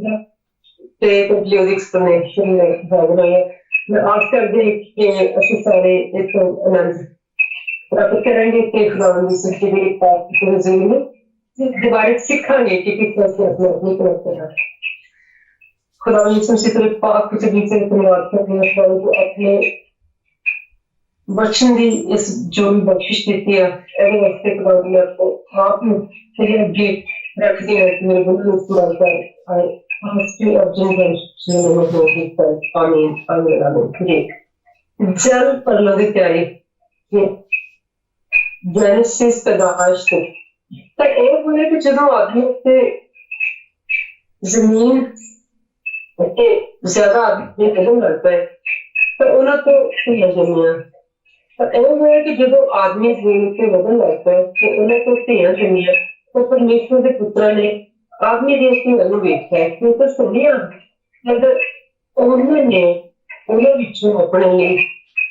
दूसरा ਤੇ ਤੁਹਾਡੀ ਉਹਦੀ ਐਕਸਪਲੇਨੇਸ਼ਨ ਬਹੁਤ ਰਹੀ ਹੈ। ਮੈਂ ਆਸ ਕਰਦੀ ਹਾਂ ਕਿ ਅਸੀਂ ਸਾਰੇ ਇਸ ਤੋਂ ਆਨੰਦ ਪ੍ਰਾਪਤ ਕਰਾਂਗੇ ਤੇ ਖੁਦਾਵੰਦ ਦੀ ਸ੍ਰਿਸ਼ਟੀ ਦੇ ਪਾਕ ਜ਼ਮੀਨ ਨੂੰ ਦੁਬਾਰਾ ਸਿੱਖਾਂਗੇ ਕਿ ਕਿਸ ਤਰ੍ਹਾਂ ਸੇ ਆਪਣਾ ਆਪਣੀ ਕਰਤੇ हैं। खुदावंद यीशु मसीह तेरे पाक ज़मीन से धन्यवाद करते हैं खुदावंद जो अपने वचन की इस जो भी बख्शिश देती है ਇਹਦੇ ਵਾਸਤੇ खुदावंद मैं आपको आप ਨੂੰ तेरे अगे रखती है कि मेरे गुरु पूरा कर आए हस्ती अर्जुन जन में होगी पर आमीन आमीन आमीन जी जल परलों की तैयारी जेनेसिस पैदाइश से तो ਇਹ बोले कि ਜਦੋਂ आदमी ਤੇ ਜ਼ਮੀਨ ਤੇ ਜ਼ਿਆਦਾ ਆਦਮੀ ਕਦਮ ਲੱਗਦਾ ਹੈ ਤਾਂ ਉਹਨਾਂ ਤੋਂ ਧੀਆਂ ਜੰਮੀਆਂ ਤਾਂ ਇਹ ਹੋਇਆ ਕਿ ਜਦੋਂ ਆਦਮੀ ਜ਼ਮੀਨ ਤੇ ਵਧਣ ਲੱਗਦਾ ਹੈ ਤੇ ਉਹਨਾਂ ਤੋਂ ਧੀਆਂ ਜੰਮੀਆਂ ਤਾਂ ਪਰਮੇਸ਼ਵਰ ਦੇ ਪੁੱਤਰਾਂ ਨੇ ਆਦਮੀ ਦੀਆਂ ਧੀਆਂ ਨੂੰ ਵੇਖਿਆ ਕਿ ਉਹ ਤਾਂ ਸੁਣੀਆਂ ਜਦ ਉਹਨਾਂ ਨੇ ਉਹਨਾਂ ਵਿੱਚੋਂ ਆਪਣੇ ਲਈ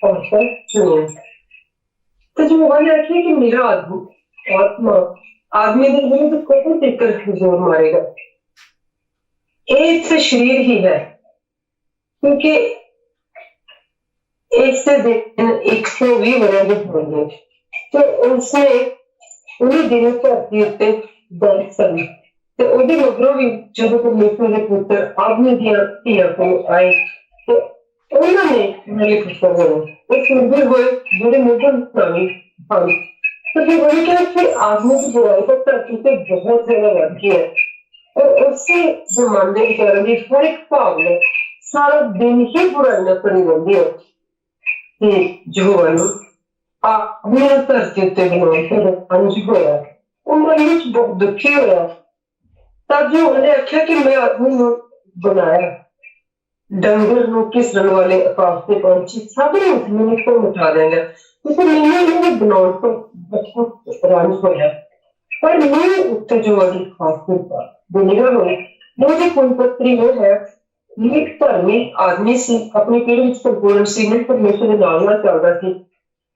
ਔਰਤਾਂ ਚੁਣੀਆਂ ਤਾਂ ਜੋ ਉਹਨੇ ਆਖਿਆ ਕਿ ਮੇਰਾ ਆਤਮਾ ਆਦਮੀ ਦੇ ਵਿਰੁੱਧ ਕਦੋਂ ਤੱਕ ਜ਼ੋਰ ਮਾਰੇਗਾ एक शरीर ही है क्योंकि एक से दिन 120 वर्ष होंगे तो उसने उन्हीं दिनों धरती उत्ते 10 सन ते ओदे मगरों भी जब परमेश्वर के पुत्र आदमी दियां धीआं कोल आए तो उन्होंने मेरे पुत्र होए वो सुरभि होए जेडे मुगल प्राणी ਹਨ तो जो वही क्या कि आदमी की बुराई तो धरती से बहुत ज्यादा बढ़ गई है और उसी जमाने के कारण हर एक भाव में सारा दिन ही बुराइयां करी रहती है कि यहोवा ने अपनी धरती उत्ते बनाए फिर अंज होया वो मन विच बहुत दुखी होया तब जो उन्हें आख्या कि मैं आदमी को बनाया डंगर नूं घिसण वाले आकाश के पंछी सब ने उसमें को मिटा देंगे क्योंकि मैंने इन्हें बनाने को बहुत रंज होया पर मैं उत्ते जो वाली खास कृपा दुनिया में मुझे कुलपत्री वो है एक धर्मी आदमी से अपनी पीढ़ी में संपूर्ण सीमित परमेश्वर के नाम ना चलता थी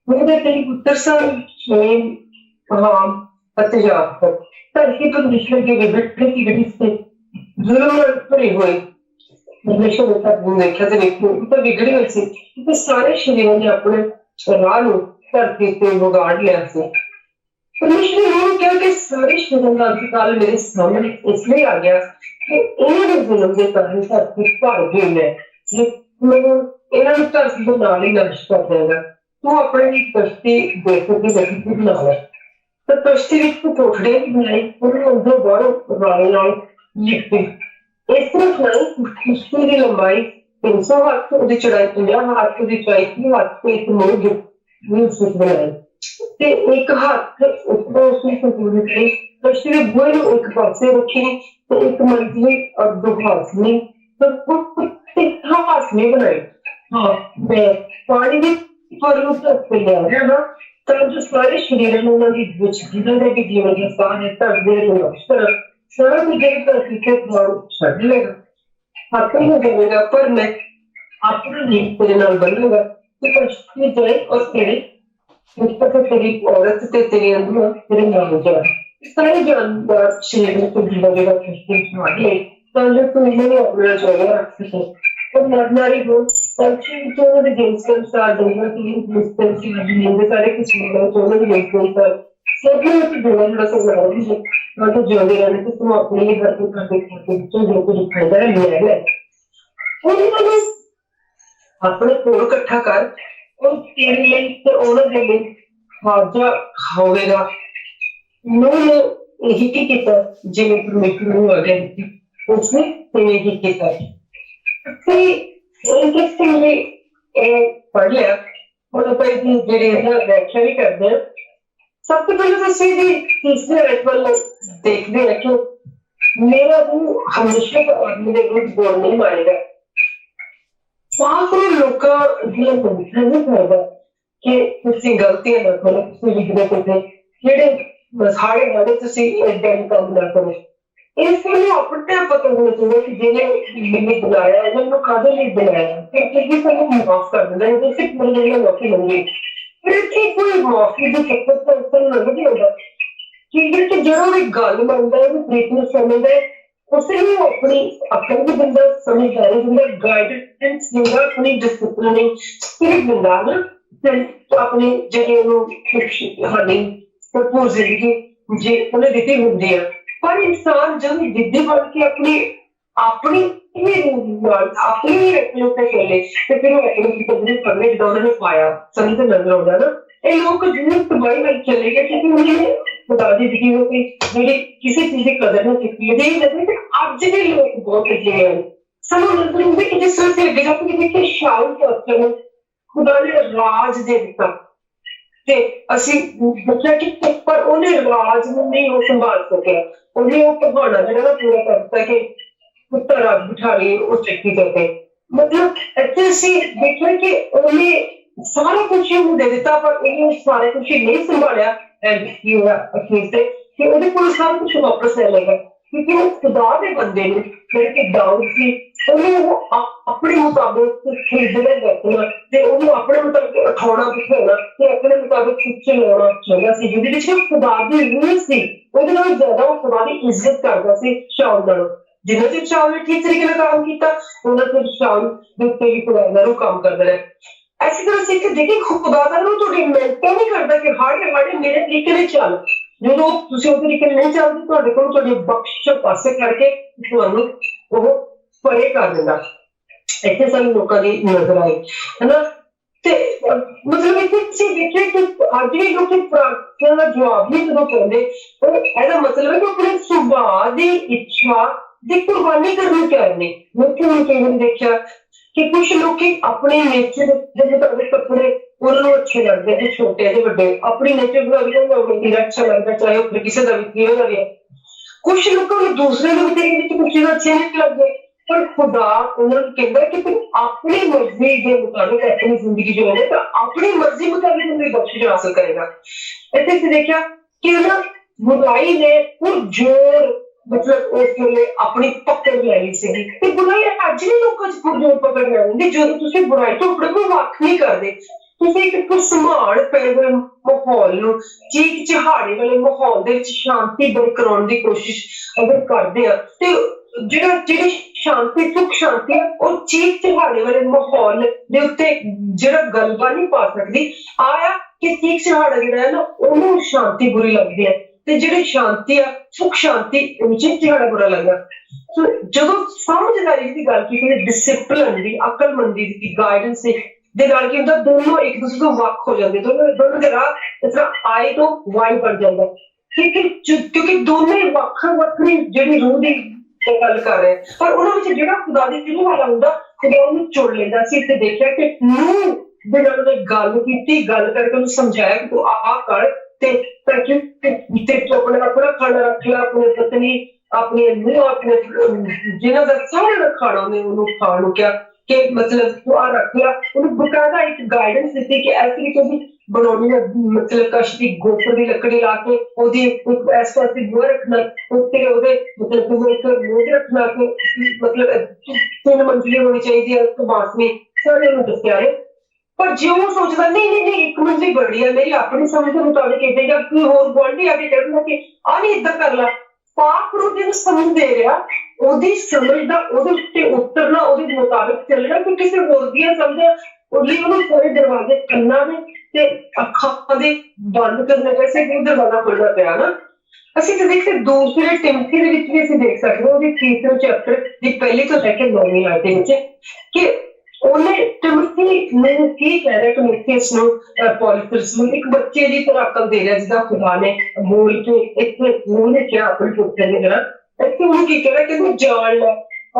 मेरे कई पुत्र सन शेम हाम अत्याचार धरती परमेश्वर के विभिन्न की गति से जुल्म भरे हुए परमेश्वर ने सब देखा तो देखो तो बिगड़ी हुई थी क्योंकि सारे शरीरों ने अपने राह को धरती से बिगाड़ लिया से परमेश्वर ने क्या कि सारे शरीरों का अंतकाल मेरे सामने इसलिए आ गया कि इन्होंने जुल्म के कारण धरती भर गई है इन्होंने धरती को नाल ही नष्ट कर देगा तू अपने लिए कश्ती देखो की गति बना ले तो कश्ती विच तू कोठड़े बनाई उन्होंने उधर बाहरों राले नाल लिख दी इस तरह बनाई कश्ती की लंबाई 300 हाथ उसकी चौड़ाई 50 हाथ उसकी चौड़ाई 30 हाथ से एक मोड़ उसमें बनाई ਤੇ ਇੱਕ ਹੱਥ ਉੱਪਰ ਉਸੇ ਸੰਪੂਰਨ ਕਰੀ ਕਸ਼ਤੀ ਦੇ ਬੂਹੇ ਨੂੰ ਇੱਕ ਪਾਸੇ ਰੱਖੀ ਤੇ ਇੱਕ ਮੰਜ਼ਲੀ ਔਰ ਦੋ ਹਾਸਨੀ ਤੇ ਹਾਸਨੀ ਬਣਾਈ ਹਾਂ ਤੇ ਪਾਣੀ ਦੀ ਫਰੂਟ ਤੇ ਲਿਆ ਨਾ ਤਾਂ ਜੋ ਸਾਰੇ ਸਰੀਰ ਨੂੰ ਉਹਨਾਂ ਦੀ ਵਿੱਚ ਜਿਹਨਾਂ ਦੇ ਜੀਵਨ ਦਾ ਸਾਹ ਹੈ ਧਰਦੇ ਨੂੰ ਅਕਸਰ ਸਾਰਾ ਕੁਝ ਜਿਹੜਾ ਕਿਤੇ ਮਾਰੂ ਛੱਡ ਲੇਗਾ ਹੱਥ ਨੂੰ ਦੇਵੇਗਾ ਪਰ ਮੈਂ ਆਪਣਾ ਨੀਂਦ ਤੇਰੇ ਨਾਲ ਬਣੂਗਾ ਤੇ ਕਸ਼ਤੀ ਜਾਏ ਔਰ ਤੇਰੇ तेरी औरत ते तेरी अंदर तेरे नाम जा सारे जानवर शरीर में कुछ लगेगा किसके सुनाई तो जो तू इन्हें अपना जोड़ा रख सके और मरनारी हो पंछी जो ने जेम्स के अनुसार डंगर की डिस्टेंस की नींद सारे किस्म का जो ने जेम्स के अनुसार सभी में जोड़ा जोड़ा सब लगा दी मतलब जोड़े रहने से तुम अपने लिए घर को कर देखते हो जो कुछ फायदा है ले उन्होंने अपने कोल इकट्ठा कर और तेरे लिए तो ਉਹਨਾਂ ਦੇ ਲਈ ਖਾਜਾ ਹੋਵੇਗਾ उन्होंने यही किया जिन्हें परमेश्वर ने आज्ञा दी उसने तिने ही किया इंटरेस्टिंगली पढ़ लिया और अपनी जेडी व्याख्या भी करते हैं सब तो पहले तो सीधी तीसरे आयत वाला देखते हैं कि मेरा रूह हमेशा आदमी के विरुद्ध बोल नहीं मारेगा लोगों नहीं करता कि तुसी गलतियां ना करो तुसी लिखदे पए जेडे सारे वाले तुसी इदां काम ना करो इसलिए अपने पता होना चाहिए कि जिन्हें मैंने बुलाया है मैंने कादे लिए बुलाया फिर किसी को माफ कर देना है तो सिर्फ मेरे लिए माफी मंगी फिर कि कोई माफी भी चक्कर तो उसको नहीं होगा कि जो भी गल बनता है वो प्रीति समझदा है ਉਸੇ ਲਈ ਉਹ ਆਪਣੀ ਅਕਲ ਵੀ ਦਿੰਦਾ, ਸਮਝਦਾਰੀ ਦਿੰਦਾ, ਗਾਈਡੈਂਸ ਦਿੰਦਾ, ਆਪਣੀ ਡਿਸਪਲਿਨਿੰਗ ਸਪਿਰਿਟ ਦਿੰਦਾ ਨਾ, ਤੇ ਆਪਣੀ ਜਿਹੜੀ ਉਹਨੂੰ ਸਾਡੀ ਭਰਪੂਰ ਜ਼ਿੰਦਗੀ ਜੇ ਉਹਨੇ ਦਿੱਤੀ ਹੁੰਦੀ ਆ। ਪਰ ਇਨਸਾਨ ਜਦੋਂ ਜਿੱਦੀ ਬਣ ਕੇ ਆਪਣੀ ਆਪਣੀ ਹੀ ਨਾਲ ਆਪਣੀ ਹੀ ਰੱਖੀ ਉੱਤੇ ਚੱਲੇ ਤੇ ਫਿਰ ਉਹ ਆਪਣੀ ਕਦਰੀ ਕਰਨੇ ਜਦੋਂ ਉਹਨਾਂ ਨੇ ਪਾਇਆ ਸਮਝ ਨਜ਼ਰ ਆਉਂਦਾ ਨਾ। ਇਹ ਲੋਕ ਜਿੰਨੀ ਤਬਾਹੀ ਵੱਲ ਚਲੇ ਗਏ ਕਿਉਂਕਿ ਉਹਨਾਂ ਨੇ ਖੁਦਾ ਦੀ ਦਿੱਤੀ ਹੋਈ ਜਿਹੜੀ ਕਿਸੇ ਚੀਜ਼ ਦੀ ਕਦਰ ਨਹੀਂ ਕੀਤੀ। ਇਹ ਲੱਗਦਾ ਕਿ ਅੱਜ ਦੇ ਲੋਕ ਬਹੁਤ ਅਜਿਹੇ ਹਨ। ਸਾਨੂੰ ਨਜ਼ਰ ਆਉਂਦਾ ਕਿ ਜਿਸ ਤਰ੍ਹਾਂ ਅਸੀਂ ਅੱਗੇ ਜਾ ਕੇ ਦੇਖੀਏ ਸ਼ਾਉਲ ਪੁੱਤਰ ਨੂੰ ਖੁਦਾ ਨੇ ਰਾਜ ਦੇ ਦਿੱਤਾ ਤੇ ਅਸੀਂ ਦੇਖਿਆ ਕਿ ਪਰ ਉਹਨੇ ਰਾਜ ਨੂੰ ਨਹੀਂ ਉਹ ਸੰਭਾਲ ਸਕਿਆ। ਉਹਨੇ ਉਹ ਕਹਾਣਾ ਜਿਹੜਾ ਨਾ ਪੂਰਾ ਕਰ ਦਿੱਤਾ ਕਿ ਪੁੱਤਰ ਰਾਜ ਬਿਠਾ ਲਈ ਉਹ ਚੱਕੀ ਤੇ ਮਤਲਬ ਇੱਥੇ ਅਸੀਂ ਦੇਖਿਆ ਕਿ ਉਹਨੇ ਸਾਰਾ ਕੁਛ ਹੀ ਉਹਨੂੰ ਦੇ ਦਿੱਤਾ ਪਰ ਉਹਨੇ ਸਾਰਾ ਕੁਛ ਹੀ ਨਹੀਂ ਸੰਭਾਲਿਆ। ਕੀ ਹੋਇਆ ਅਖੀਰ ਤੇ ਕਿ ਉਹਦੇ ਕੋਲ ਸਾਰਾ ਕੁਛ ਵਾਪਸ ਲੈ ਲਏਗਾ ਕਿਉਂਕਿ ਉਹ ਖੁਦਾ ਦੇ ਬੰਦੇ ਨੇ ਜਿਹੜੇ ਕਿ ਦਾਊਦ ਸੀ ਉਹਨੂੰ ਉਹ ਆਪਣੇ ਮੁਤਾਬਿਕ ਖਰੀਦਣਾ ਵਰਤਣਾ ਤੇ ਉਹਨੂੰ ਆਪਣੇ ਮੁਤਾਬਿਕ ਉਠਾਉਣਾ ਬਿਠਾਉਣਾ ਤੇ ਆਪਣੇ ਮੁਤਾਬਿਕ ਖਿੱਚ ਲਾਉਣਾ ਚਾਹੁੰਦਾ ਸੀ ਜਿਹਦੇ ਵਿੱਚ ਖੁਦਾ ਦੀ ਰੂਹ ਸੀ। ਉਹਦੇ ਨਾਲ ਜ਼ਿਆਦਾ ਉਹ ਖੁਦਾ ਦੀ ਇੱਜ਼ਤ ਕਰਦਾ ਸੀ ਸ਼ਾਉਲ ਨਾਲੋਂ। ਜਿੰਨਾ ਚਿਰ ਸ਼ਾਉਲ ਨੇ ਠੀਕ ਤਰੀਕੇ ਨਾਲ ਕੰਮ ਕੀਤਾ ਉਹਨਾਂ ਚਿਰ ਸ਼ਾਉਲ ਦੇ ਉੱਤੇ ਵੀ ਖੁਦਾ ਨਾਲ ਕੰਮ ਕਰਦਾ ਰਿਹਾ। ਐਸੀ ਤਰ੍ਹਾਂ ਸਿੱਖ ਦੇਖੀ ਖੁਦਾ ਦਾ ਨੂੰ ਤੁਹਾਡੀ ਮਿਹਨਤਾਂ ਨਹੀਂ ਕਰਦਾ ਕਿ ਹਾੜੇ ਮੇਰੇ ਤਰੀਕੇ ਨਾਲ ਚੱਲ। ਜਦੋਂ ਤੁਸੀਂ ਉਹ ਤਰੀਕੇ ਨਹੀਂ ਚੱਲਦੇ ਤੁਹਾਡੇ ਕੋਲ ਤੁਹਾਡੀ ਬਖਸ਼ ਪਾਸੇ ਕਰਕੇ ਤੁਹਾਨੂੰ ਉਹ ਪਰੇ ਕਰ ਦਿੰਦਾ। ਇੱਥੇ ਸਾਨੂੰ ਲੋਕਾਂ ਦੀ ਨਜ਼ਰ ਆਈ ਹਨਾ ਤੇ ਮਤਲਬ ਇੱਥੇ ਤੁਸੀਂ ਦੇਖਿਆ ਕਿ ਅੱਜ ਵੀ ਲੋਕ ਪ੍ਰਾਰਥਨਾ ਦਾ ਜਵਾਬ ਨਹੀਂ ਜਦੋਂ ਕਹਿੰਦੇ ਇਹਦਾ ਮਤਲਬ ਹੈ ਕਿ ਆਪਣੇ ਸੁਭਾਅ ਦੀ ਇੱਛਾ ਦੀ ਕੁਰਬਾਨੀ ਕਰਨੀ ਚਾਹੀਦੀ। ਲੋਕਾਂ ਨੇ ਕਈ ਵਾਰ ਦੇਖਿਆ ਕਿ ਕੁਛ ਲੋਕੀ ਆਪਣੇ ਨੇਚਰ ਦੇ ਮੁਤਾਬਿਕ ਕੱਪੜੇ ਉਹਨਾਂ ਨੂੰ ਅੱਛੇ ਲੱਗਦੇ ਜੇ ਛੋਟੇ ਜੇ ਵੱਡੇ ਆਪਣੀ ਨੇਚਰ ਦਾ ਅੱਛਾ ਲੱਗਦਾ ਚਾਹੇ ਉਹ ਕਿਸੇ ਦਾ ਵੀ ਕਿਵੇਂ ਦਾ ਵੀ। ਕੁਛ ਲੋਕਾਂ ਨੂੰ ਦੂਸਰੇ ਲੋਕ ਦੇ ਵਿੱਚ ਕੁਛ ਚੀਜ਼ਾਂ ਅੱਛੀਆਂ ਨਹੀਂ ਲੱਗਦੀਆਂ ਪਰ ਖੁਦਾ ਉਹਨਾਂ ਨੂੰ ਕਹਿੰਦਾ ਕਿ ਤੂੰ ਆਪਣੀ ਮਰਜ਼ੀ ਦੇ ਮੁਤਾਬਿਕ ਆਪਣੀ ਜ਼ਿੰਦਗੀ ਜਿਉਣੇ ਤਾਂ ਆਪਣੀ ਮਰਜ਼ੀ ਮੁਤਾਬਿਕ ਉਹਨੂੰ ਬਖਸ਼ਿਸ਼ ਹਾਸਲ ਕਰੇਗਾ। ਇੱਥੇ ਅਸੀਂ ਦੇਖਿਆ ਕਿ ਉਹਨਾਂ ਬੁਰਾਈ ਨੇ ਪੁਰਜੋਰ ਮਤਲਬ ਉਸ ਵੇਲੇ ਆਪਣੀ ਪਕੜ ਲੈ ਲਈ ਸੀ ਤੇ ਬੁਰਾਈ ਅੱਜ ਵੀ ਲੋਕਾਂ 'ਚ ਪੁਰਜੋਰ ਪਕੜ ਲੈ ਲੈਂਦੀ। ਜਦੋਂ ਤੁਸੀਂ ਬੁਰਾਈ ਤੋਂ ਆਪਣੇ ਕੋਈ ਵੱਖ ਨਹੀਂ ਕਰਦੇ ਤੁਸੀਂ ਇੱਕ ਸੰਭਾਲ ਪਏ ਹੋਏ ਮਾਹੌਲ ਨੂੰ ਚੀਕ ਚਿਹਾੜੇ ਵਾਲੇ ਮਾਹੌਲ ਦੇ ਵਿੱਚ ਸ਼ਾਂਤੀ ਬਰਕਰਾਉਣ ਦੀ ਕੋਸ਼ਿਸ਼ ਅਗਰ ਕਰਦੇ ਆ ਤੇ ਜਿਹੜੀ ਸ਼ਾਂਤੀ ਸੁੱਖ ਸ਼ਾਂਤੀ ਉਹ ਚੀਕ ਚਿਹਾੜੇ ਵਾਲੇ ਮਾਹੌਲ ਦੇ ਉੱਤੇ ਜਿਹੜਾ ਗਲਬਾ ਨਹੀਂ ਪਾ ਸਕਦੀ ਆਇਆ ਕਿ ਚੀਕ ਚਿਹਾੜਾ ਜਿਹੜਾ ਹੈ ਨਾ ਉਹਨੂੰ ਸ਼ਾਂਤੀ ਬੁਰੀ ਲੱਗਦੀ ਹੈ ਤੇ ਜਿਹੜੀ ਸ਼ਾਂਤੀ ਆ ਸੁੱਖ ਸ਼ਾਂਤੀ ਉਹਨੂੰ ਚੀਕ ਚਿਹਾੜਾ ਬੁਰਾ ਲੱਗਦਾ। ਜਦੋਂ ਸਮਝਦਾਰੀ ਦੀ ਗੱਲ ਕੀਤੀ ਡਿਸਿਪਲਿਨ ਦੀ ਅਕਲਮੰਦੀ ਦੀ ਗਾਈਡੈਂਸ ਦੇ ਨਾਲ ਕੀ ਹੁੰਦਾ ਦੋਨੋਂ ਇੱਕ ਦੂਸਰੇ ਤੋਂ ਵੱਖ ਹੋ ਜਾਂਦੇ ਦੋਨੋਂ ਦੇ ਰਾਹ ਇਸ ਤਰ੍ਹਾਂ ਆਏ ਤੋਂ ਵਾਈ ਬਣ ਜਾਂਦਾ ਕਿਉਂਕਿ ਦੋਨੇ ਵੱਖਰੀ ਜਿਹੜੀ ਰੂਹ ਦੀ ਗੱਲ ਕਰ ਰਹੇ ਪਰ ਉਹਨਾਂ ਵਿੱਚ ਜਿਹੜਾ ਖੁਦਾ ਦੀ ਰੂਹ ਵਾਲਾ ਹੁੰਦਾ ਖੁਦਾ ਉਹਨੂੰ ਚੁਣ ਲੈਂਦਾ ਸੀ ਤੇ ਦੇਖਿਆ ਕਿ ਨੂੰਹ ਦੇ ਨਾਲ ਉਹਨੇ ਗੱਲ ਕੀਤੀ ਗੱਲ ਕਰਕੇ ਉਹਨੂੰ ਸਮਝਾਇਆ ਕਿ ਤੂੰ ਆਹ ਕਰ ਤੇ ਤੂੰ ਆਪਣਾ ਖਾਣਾ ਰੱਖ ਲਾ ਆਪਣੇ ਪਤਨੀ ਆਪਣੇ ਨੂੰਹ ਆਪਣੇ ਜਿਹਨਾਂ ਦਾ ਸਾਰਾ ਖਾਣਾ ਉਹਨੂੰ ਖਾਣ ਨੂੰ ਕਿਹਾ ਕਿ ਮਤਲਬ ਤੂੰ ਆ ਰੱਖ ਲਿਆ ਉਹਨੂੰ ਬਕਾਇਦਾ ਇੱਕ ਗਾਈਡੈਂਸ ਦਿੱਤੀ ਕਿ ਇਸ ਤਰੀਕੇ ਦੀ ਬਣਾਉਣੀ ਹੈ ਮਤਲਬ ਕਸ਼ ਦੀ ਗੋਫਰ ਦੀ ਲੱਕੜੀ ਲਾ ਕੇ ਉਹਦੀ ਇੱਕ ਇਸ ਪਾਸੇ ਬੂਹਾ ਰੱਖਣਾ ਉੱਤੇ ਉਹਦੇ ਮਤਲਬ ਇੱਕ ਮੋਢ ਰੱਖਣਾ ਕਿ ਮਤਲਬ 3 ਮੰਜ਼ਲੀ ਹੋਣੀ ਚਾਹੀਦੀ ਹੈ ਉਸ ਤੋਂ ਬਾਅਦ ਸਾਰੇ ਉਹਨੂੰ ਦੱਸਿਆ ਹੈ। ਪਰ ਜੇ ਉਹ ਸੋਚਦਾ ਨਹੀਂ ਇੱਕ ਮੰਜ਼ਲੀ ਬੜੀ ਹੈ ਮੇਰੀ ਆਪਣੀ ਸਮਝ ਦੇ ਮੁਤਾਬਿਕ ਏਦਾਂ ਜਾਂ ਕੋਈ ਹੋਰ ਗੁਆਂਢੀ ਆ ਕੇ ਕਹਿੰਦਾ ਕਿ ਆਹ ਨਹੀਂ ਏਦਾਂ ਕਰ ਲਾ ਪਾਪ ਨੂੰ ਜਿਹਨੂੰ ਸਮਝ ਦੇ ਰਿਹਾ ਉਹਦੀ ਸਮਝ ਦਾ ਉਹਦੇ ਉੱਤੇ ਉਤਰਨਾ ਉਹਦੇ ਮੁਤਾਬਿਕ ਚੱਲਣਾ ਕਿ ਕਿਸੇ ਹੋਰ ਦੀਆਂ ਸਮਝਾਂ ਉਹਲੀ ਉਹਨੂੰ ਸਾਰੇ ਦਰਵਾਜ਼ੇ ਕੰਨਾਂ ਦੇ ਤੇ ਅੱਖਾਂ ਦੇ ਬੰਦ ਕਰਨੇ ਪੈਸੇ ਕਿ ਦਰਵਾਜ਼ਾ ਖੁੱਲਦਾ ਪਿਆ ਨਾ। ਅਸੀਂ ਤਾਂ ਦੇਖਦੇ ਦੂਸਰੇ ਟਿਮਥੀ ਦੇ ਵਿੱਚ ਵੀ ਅਸੀਂ ਦੇਖ ਸਕਦੇ ਉਹਦੀ ਤੀਸਰੇ ਚੈਪਟਰ ਦੀ ਪਹਿਲੀ ਤੋਂ ਲੈ ਕੇ 9ਵੀਂ ਆਇਤ ਦੇ ਵਿੱਚ ਕਿ ਉਹਨੇ ਟਿਮਥੀ ਨੂੰ ਕੀ ਕਹਿ ਰਿਹਾ ਟਿਮਥੀਅਸ ਨੂੰ ਪੌਲੁਸ ਨੂੰ ਇੱਕ ਬੱਚੇ ਦੀ ਤਰ੍ਹਾਂ ਅਕਲ ਦੇ ਰਿਹਾ ਜਿਹਦਾ ਖੁਦਾ ਨੇ ਬੋਲ ਕੇ ਇੱਥੇ ਉਹਨੇ ਕਿਹਾ ਆਪਣੇ ਪੁੱਤਰ ਨੇ ਜਿਹੜਾ ਇੱਥੇ ਉਹਨੂੰ ਕੀ ਕਹਿ ਰਿਹਾ ਕਿ ਤੂੰ ਜਾਣ ਲੈ।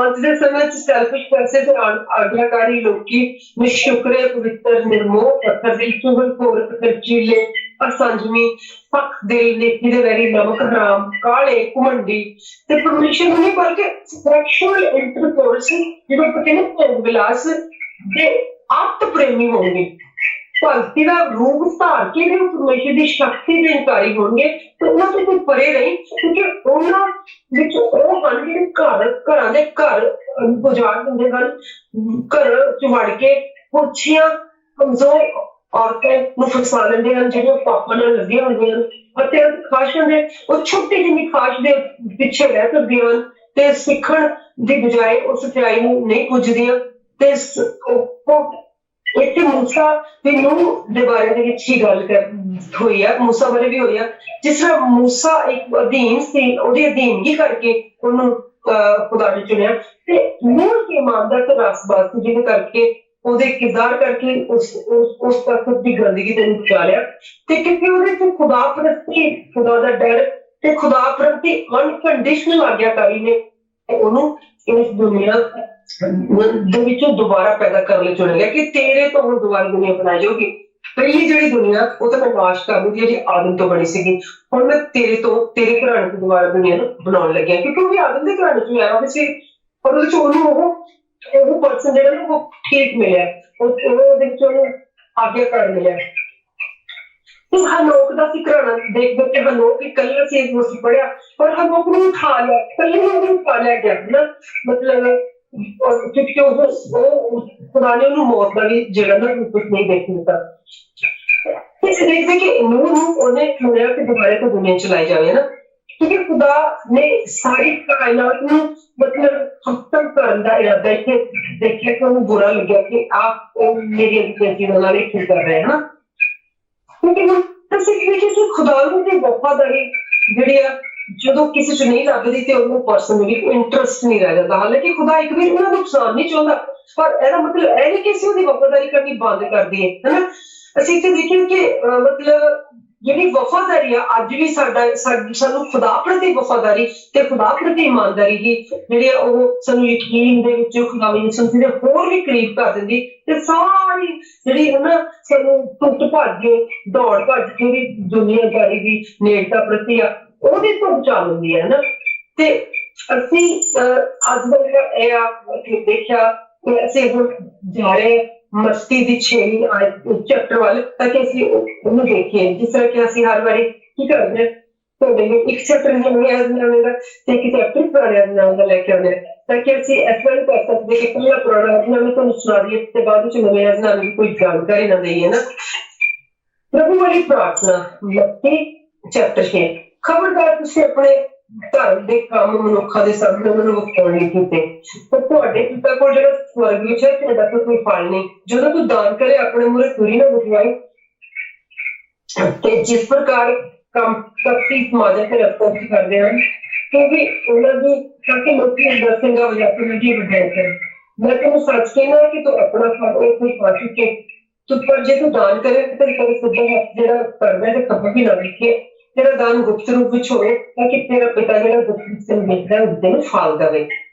ਅੱਜ ਦੇ ਸਮੇਂ 'ਚ ਸੈਲਫਿਸ਼ ਪੈਸੇ ਤੇ ਆਗਿਆਕਾਰੀ ਲੋਕੀ ਨਿਸ਼ੁਕਰੇ ਪਵਿੱਤਰ ਨਿਰਮੋਹ ਪੱਥਰ ਦੀ ਚੁਗਲਖੋਰ ਖਰਚੀਲੇ ਅਸੰਜਮੀ ਪੱਕ ਦਿਲ ਨੇਕੀ ਦੇ ਵੈਰੀ ਨਮਕ ਹਰਾਮ ਕਾਲੇ ਘਮੰਡੀ ਤੇ ਪਰਮੇਸ਼ਰ ਨੂੰ ਨਹੀਂ ਬਲਕਿ ਸੈਕਸ਼ੂਅਲ ਇੰਟਰਕੋਰਸ ਜਿਹਨੂੰ ਆਪਾਂ ਕਹਿੰਦੇ ਭੋਗ ਵਿਲਾਸ ਦੇ ਆਤ ਪ੍ਰੇਮੀ ਹੋਣਗੇ ਭਗਤੀ ਦਾ ਰੂਪ ਧਾਰ ਕੇ ਵੀ ਪਰਮੇਸ਼ਰ ਦੀ ਸ਼ਕਤੀ ਦੇ ਇਨਕਾਰੀ ਹੋਣਗੇ ਤੇ ਉਹਨਾਂ ਤੋਂ ਕੋਈ ਪਰੇ ਨਹੀਂ ਕਿਉਂਕਿ ਉਹਨਾਂ ਵਿੱਚ ਉਹ ਹਨ ਜਿਹੜੇ ਘਰਾਂ ਦੇ ਘਰ ਗੁਜ਼ਾਰ ਦਿੰਦੇ ਹਨ ਘਰ ਚ ਵੜ ਕੇ ਪੁੱਛੀਆਂ ਕਮਜ਼ੋਰ ਔਰਤਾਂ ਨੂੰ ਫਸਾ ਲੈਂਦੇ ਹਨ ਜਿਹੜੀਆਂ ਪਾਪਾਂ ਨਾਲ ਲੱਗੀਆਂ ਹੁੰਦੀਆਂ ਹਨ ਅਤੇ ਖਾਸ਼ ਹੁੰਦੇ ਉਹ ਛੋਟੀ ਜਿਹੀ ਖਾਸ਼ ਦੇ ਪਿੱਛੇ ਰਹਿ ਸਕਦੀਆਂ ਹਨ ਤੇ ਸਿੱਖਣ ਦੀ ਬਜਾਏ ਉਹ ਸੱਚਾਈ ਨੂੰ ਨਹੀਂ ਪੁੱਜਦੀਆਂ ਤੇ ਇੱਥੇ ਮੂਸਾ ਤੇ ਨੂਹ ਦੇ ਬਾਰੇ ਦੇ ਵਿੱਚ ਹੀ ਗੱਲ ਹੋਈ ਆ, ਮੂਸਾ ਬਾਰੇ ਵੀ ਹੋਈ ਆ। ਜਿਸ ਤਰ੍ਹਾਂ ਮੂਸਾ ਇੱਕ ਅਧੀਨ ਸੀ, ਉਹਦੀ ਅਧੀਨਗੀ ਕਰਕੇ ਉਹਨੂੰ ਖੁਦਾ ਨੇ ਚੁਣਿਆ, ਤੇ ਨੂਹ ਦੀ ਇਮਾਨਦਾਰ ਤੇ ਰਾਸਬਾਜ਼ ਸੀ, ਜਿਹਦੇ ਕਰਕੇ ਉਹਦੇ ਕਿਰਦਾਰ ਕਰਕੇ ਉਸ ਤਖਤ ਦੀ ਗੰਦਗੀ ਤੇ ਬਚਾ ਲਿਆ। ਤੇ ਕਿਉਂਕਿ ਉਹਦੇ ਚ ਖੁਦਾ ਪ੍ਰਤੀ, ਖੁਦਾ ਦਾ ਡਰ ਤੇ ਖੁਦਾ ਪ੍ਰਤੀ ਅਨਕੰਡੀਸ਼ਨਲ ਆਗਿਆਕਾਰੀ ਨੇ ਉਹਨੂੰ ਇਸ ਦੁਨੀਆ ਦੇ ਵਿੱਚੋਂ ਦੁਬਾਰਾ ਪੈਦਾ ਕਰਨ ਲਈ ਚੁਣਿਆ ਗਿਆ ਕਿ ਤੇਰੇ ਤੋਂ ਹੁਣ ਦੁਬਾਰਾ ਦੁਨੀਆ ਬਣਾਈ ਜਾਊਗੀ। ਪਹਿਲੀ ਜਿਹੜੀ ਦੁਨੀਆ ਉਹ ਤਾਂ ਮੈਂ ਨਾਸ਼ ਕਰ ਦਿੱਤੀ, ਜਿਹੜੀ ਆਦਮ ਤੋਂ ਬਣੀ ਸੀਗੀ, ਹੁਣ ਮੈਂ ਤੇਰੇ ਘਰਾਣੇ ਤੋਂ ਦੁਬਾਰਾ ਦੁਨੀਆ ਨੂੰ ਬਣਾਉਣ ਲੱਗਿਆ, ਕਿਉਂਕਿ ਉਹ ਵੀ ਆਦਮ ਦੇ ਘਰਾਣੇ ਚੋਂ ਆਇਆ ਹੋਇਆ ਸੀ। ਔਰ ਉਹਦੇ ਚ ਉਹਨੂੰ ਉਹ ਪਰਸਨ ਜਿਹੜਾ ਨਾ ਉਹ ਠੀਕ ਮਿਲਿਆ, ਉਹਦੇ ਵਿੱਚ ਉਹਨੂੰ ਆਗਿਆਕਾਰ ਮਿਲਿਆ। ਹਨੋਕ ਦਾ ਸੀ ਘਰਾਣਾ ਦੇਖ ਕੇ ਹਨੋਕ ਇਕੱਲਾ ਸੀ, ਅਸੀਂ ਪੜਿਆ, ਪਰ ਹਨੋਕ ਨੂੰ ਉਠਾ ਲਿਆ, ਇਕੱਲੇ ਨੂੰ ਉਠਾ ਲਿਆ ਗਿਆ ਨਾ, ਮਤਲਬ ਕਿਉਂਕਿ ਉਹ ਖੁਦਾ ਨੇ ਉਹਨੂੰ ਮੌਤ ਦਾ ਵੀ ਜਿਹੜਾ ਨਾ ਕੁਝ ਨਹੀਂ ਦੇਖ ਦਿੱਤਾ। ਇਸ ਦੇਖਦੇ ਕਿ ਨੂਹ ਨੂੰ ਉਹਨੇ ਚੁਣਿਆ ਕਿ ਦੁਬਾਰਾ ਤੋਂ ਦੁਨੀਆ ਚਲਾਈ ਜਾਵੇ ਨਾ, ਕਿਉਂਕਿ ਖੁਦਾ ਨੇ ਸਾਰੀ ਕਾਇਨਾਤ ਨੂੰ ਮਤਲਬ ਖਤਮ ਕਰਨ ਦਾ ਇਰਾਦਾ ਇੱਥੇ ਦੇਖਿਆ ਕਿ ਉਹਨੂੰ ਬੁਰਾ ਲੱਗਿਆ ਕਿ ਆਪ ਮੇਰੀ ਅੰਤਿਮ ਨਾਲ ਇਹ ਕੀ ਕਰ ਰਹੇ ਹਨ। ਕਿਉਂਕਿ ਅਸੀਂ ਦੇਖੀਏ ਕਿ ਖੁਦਾ ਨੂੰ ਦੀ ਵਫ਼ਾਦਾਰੀ ਜਿਹੜੀ ਆ ਜਦੋਂ ਕਿਸੇ ਚ ਨਹੀਂ ਲੱਗਦੀ ਤੇ ਉਹਨੂੰ ਪਰਸਨਲੀ ਇੰਟਰਸਟ ਨਹੀਂ ਰਹਿ ਜਾਂਦਾ। ਹਾਲਾਂਕਿ ਖੁਦਾ ਇੱਕ ਵੀ ਉਹਨਾਂ ਨੂੰ ਨੁਕਸਾਨ ਨਹੀਂ ਚਾਹੁੰਦਾ, ਪਰ ਇਹਦਾ ਮਤਲਬ ਇਹ ਨਹੀਂ ਕਿ ਅਸੀਂ ਉਹਦੀ ਵਫ਼ਾਦਾਰੀ ਕਰਨੀ ਬੰਦ ਕਰ ਦਈਏ, ਹਨਾ। ਅਸੀਂ ਇੱਥੇ ਦੇਖੀਏ ਕਿ ਮਤਲਬ ਜਿਹੜੀ ਵਫ਼ਾਦਾਰੀ ਆ ਅੱਜ ਵੀ ਸਾਨੂੰ ਖੁਦਾ ਪ੍ਰਤੀ ਵਫ਼ਾਦਾਰੀ ਤੇ ਖੁਦਾ ਪ੍ਰਤੀ ਇਮਾਨਦਾਰੀ ਦੀ ਜਿਹੜੀ ਆ ਉਹ ਸਾਨੂੰ ਯਕੀਨ ਦੇ ਵਿੱਚ ਖੁਦਾਵੰਦ ਯਿਸੂ ਮਸੀਹ ਦੇ ਹੋਰ ਵੀ ਕਰੀਬ ਕਰ ਦਿੰਦੀ ਤੇ ਸਾਰੀ ਜਿਹੜੀ ਹੈ ਨਾ ਸਾਨੂੰ ਟੁੱਟ ਭੱਜ ਦੌੜ ਭੱਜ ਜਿਹੜੀ ਦੁਨੀਆਦਾਰੀ ਦੀ ਨੇੜਤਾ ਪ੍ਰਤੀ ਆ ਉਹਦੇ ਤੋਂ ਬਚਾ ਲੈਂਦੀ ਹੈ ਨਾ। ਤੇ ਅਸੀਂ ਅੱਜ ਦਾ ਜਿਹੜਾ ਇਹ ਆ ਦੇਖਿਆ ਕਿ ਅਸੀਂ ਹੁਣ ਜਾ ਰਹੇ ਮਸਤੀ ਦੀ 6ਵੀਂ ਚੈਪਟਰ ਵੱਲ, ਤਾਂ ਕਿ ਅਸੀਂ ਉਹਨੂੰ ਦੇਖੀਏ। ਜਿਸ ਤਰ੍ਹਾਂ ਕਿ ਅਸੀਂ ਹਰ ਵਾਰੀ ਕੀ ਕਰਦੇ ਹਾਂ, ਤੁਹਾਡੇ ਲਈ ਇੱਕ ਚੈਪਟਰ ਨਵੇਂ ਆਜ਼ਮਾਨੇ ਦਾ ਤੇ ਇੱਕ ਚੈਪਟਰ ਪੁਰਾਣੇ ਆਜ਼ਮਾਨੇ ਦਾ ਲੈ ਕੇ ਆਉਂਦੇ, ਤਾਂ ਕਿ ਅਸੀਂ ਇਸ ਤਰ੍ਹਾਂ ਕਰ ਸਕਦੇ ਕਿ ਪਹਿਲਾਂ ਪੁਰਾਣਾ ਆਜ਼ਮਾਨਾ ਤੁਹਾਨੂੰ ਸੁਣਾ ਦਈਏ ਤੇ ਬਾਅਦ ਵਿੱਚ ਨਵੇਂ ਆਜ਼ਮਾਨੇ ਦੀ ਕੋਈ ਜਾਣਕਾਰੀ ਨਾ ਦਈਏ ਨਾ। ਪ੍ਰਭੂ ਵਾਲੀ ਪ੍ਰਾਰਥਨਾ, ਮੱਤੀ ਚੈਪਟਰ 6। ਖਬਰਦਾਰ ਤੁਸੀਂ ਆਪਣੇ ਧਰਮ ਦੇ ਕੰਮ ਮਨੁੱਖਾਂ ਦੇ ਸਾਹਮਣੇ ਉਹਨਾਂ ਨੂੰ ਵਿਖਾਉਣ ਲਈ ਕੀਤੇ, ਪਰ ਤੁਹਾਡੇ ਪਿਤਾ ਕੋਲ ਜਿਹੜਾ ਸਵਰਗ ਵਿੱਚ ਹੈ ਤੁਹਾਡਾ ਤਾਂ ਕੋਈ ਫਲ ਨਹੀਂ। ਜਦੋਂ ਤੂੰ ਦਾਨ ਕਰੇ ਆਪਣੇ ਮੂਹਰੇ ਤੁਰੀ ਨਾ ਬੁਝਵਾਈ। ਤੇ ਜਿਸ ਪ੍ਰਕਾਰ ਕੰਮ ਕਪਟੀ ਸਮਾਜਿਕ ਤੇ ਰਸਤਾ ਵਿੱਚ ਕਰਦੇ ਹਨ, ਕਿਉਂਕਿ ਉਹਨਾਂ ਦੀ ਕਰਕੇ ਲੋਕੀ ਦੱਸੇਗਾ ਵਜਾ ਕੇ ਮੇਰੀ ਵਧਾਈ ਕਰ। ਮੈਂ ਤੈਨੂੰ ਸੱਚ ਕਹਿਣਾ ਕਿ ਤੂੰ ਆਪਣਾ ਫਲ ਉੱਥੇ ਪਾ ਚੁੱਕੇ, ਤੂੰ ਪਰ ਜੇ ਤੂੰ ਦਾਨ ਕਰੇ ਤੇ ਤੇਰੇ ਸਿੱਧਾ ਹੱਥ ਜਿਹੜਾ ਕਰਦਾ ਤੇ ਖੱਬਾ ਵੀ ਨਾ ਵੇਖੇ, ਤੇਰਾ ਦਾਨ ਗੁਪਤ ਰੂਪ ਵਿੱਚ ਹੋਵੇ ਤਾਂ ਕਿ ਤੇਰਾ ਪਿਤਾ ਜਿਹੜਾ ਗੁਪਤ ਵਿੱਚ ਵੇਖਦਾ ਉਸਦੇ ਨੂੰ ਫਲ ਦੇਵੇ।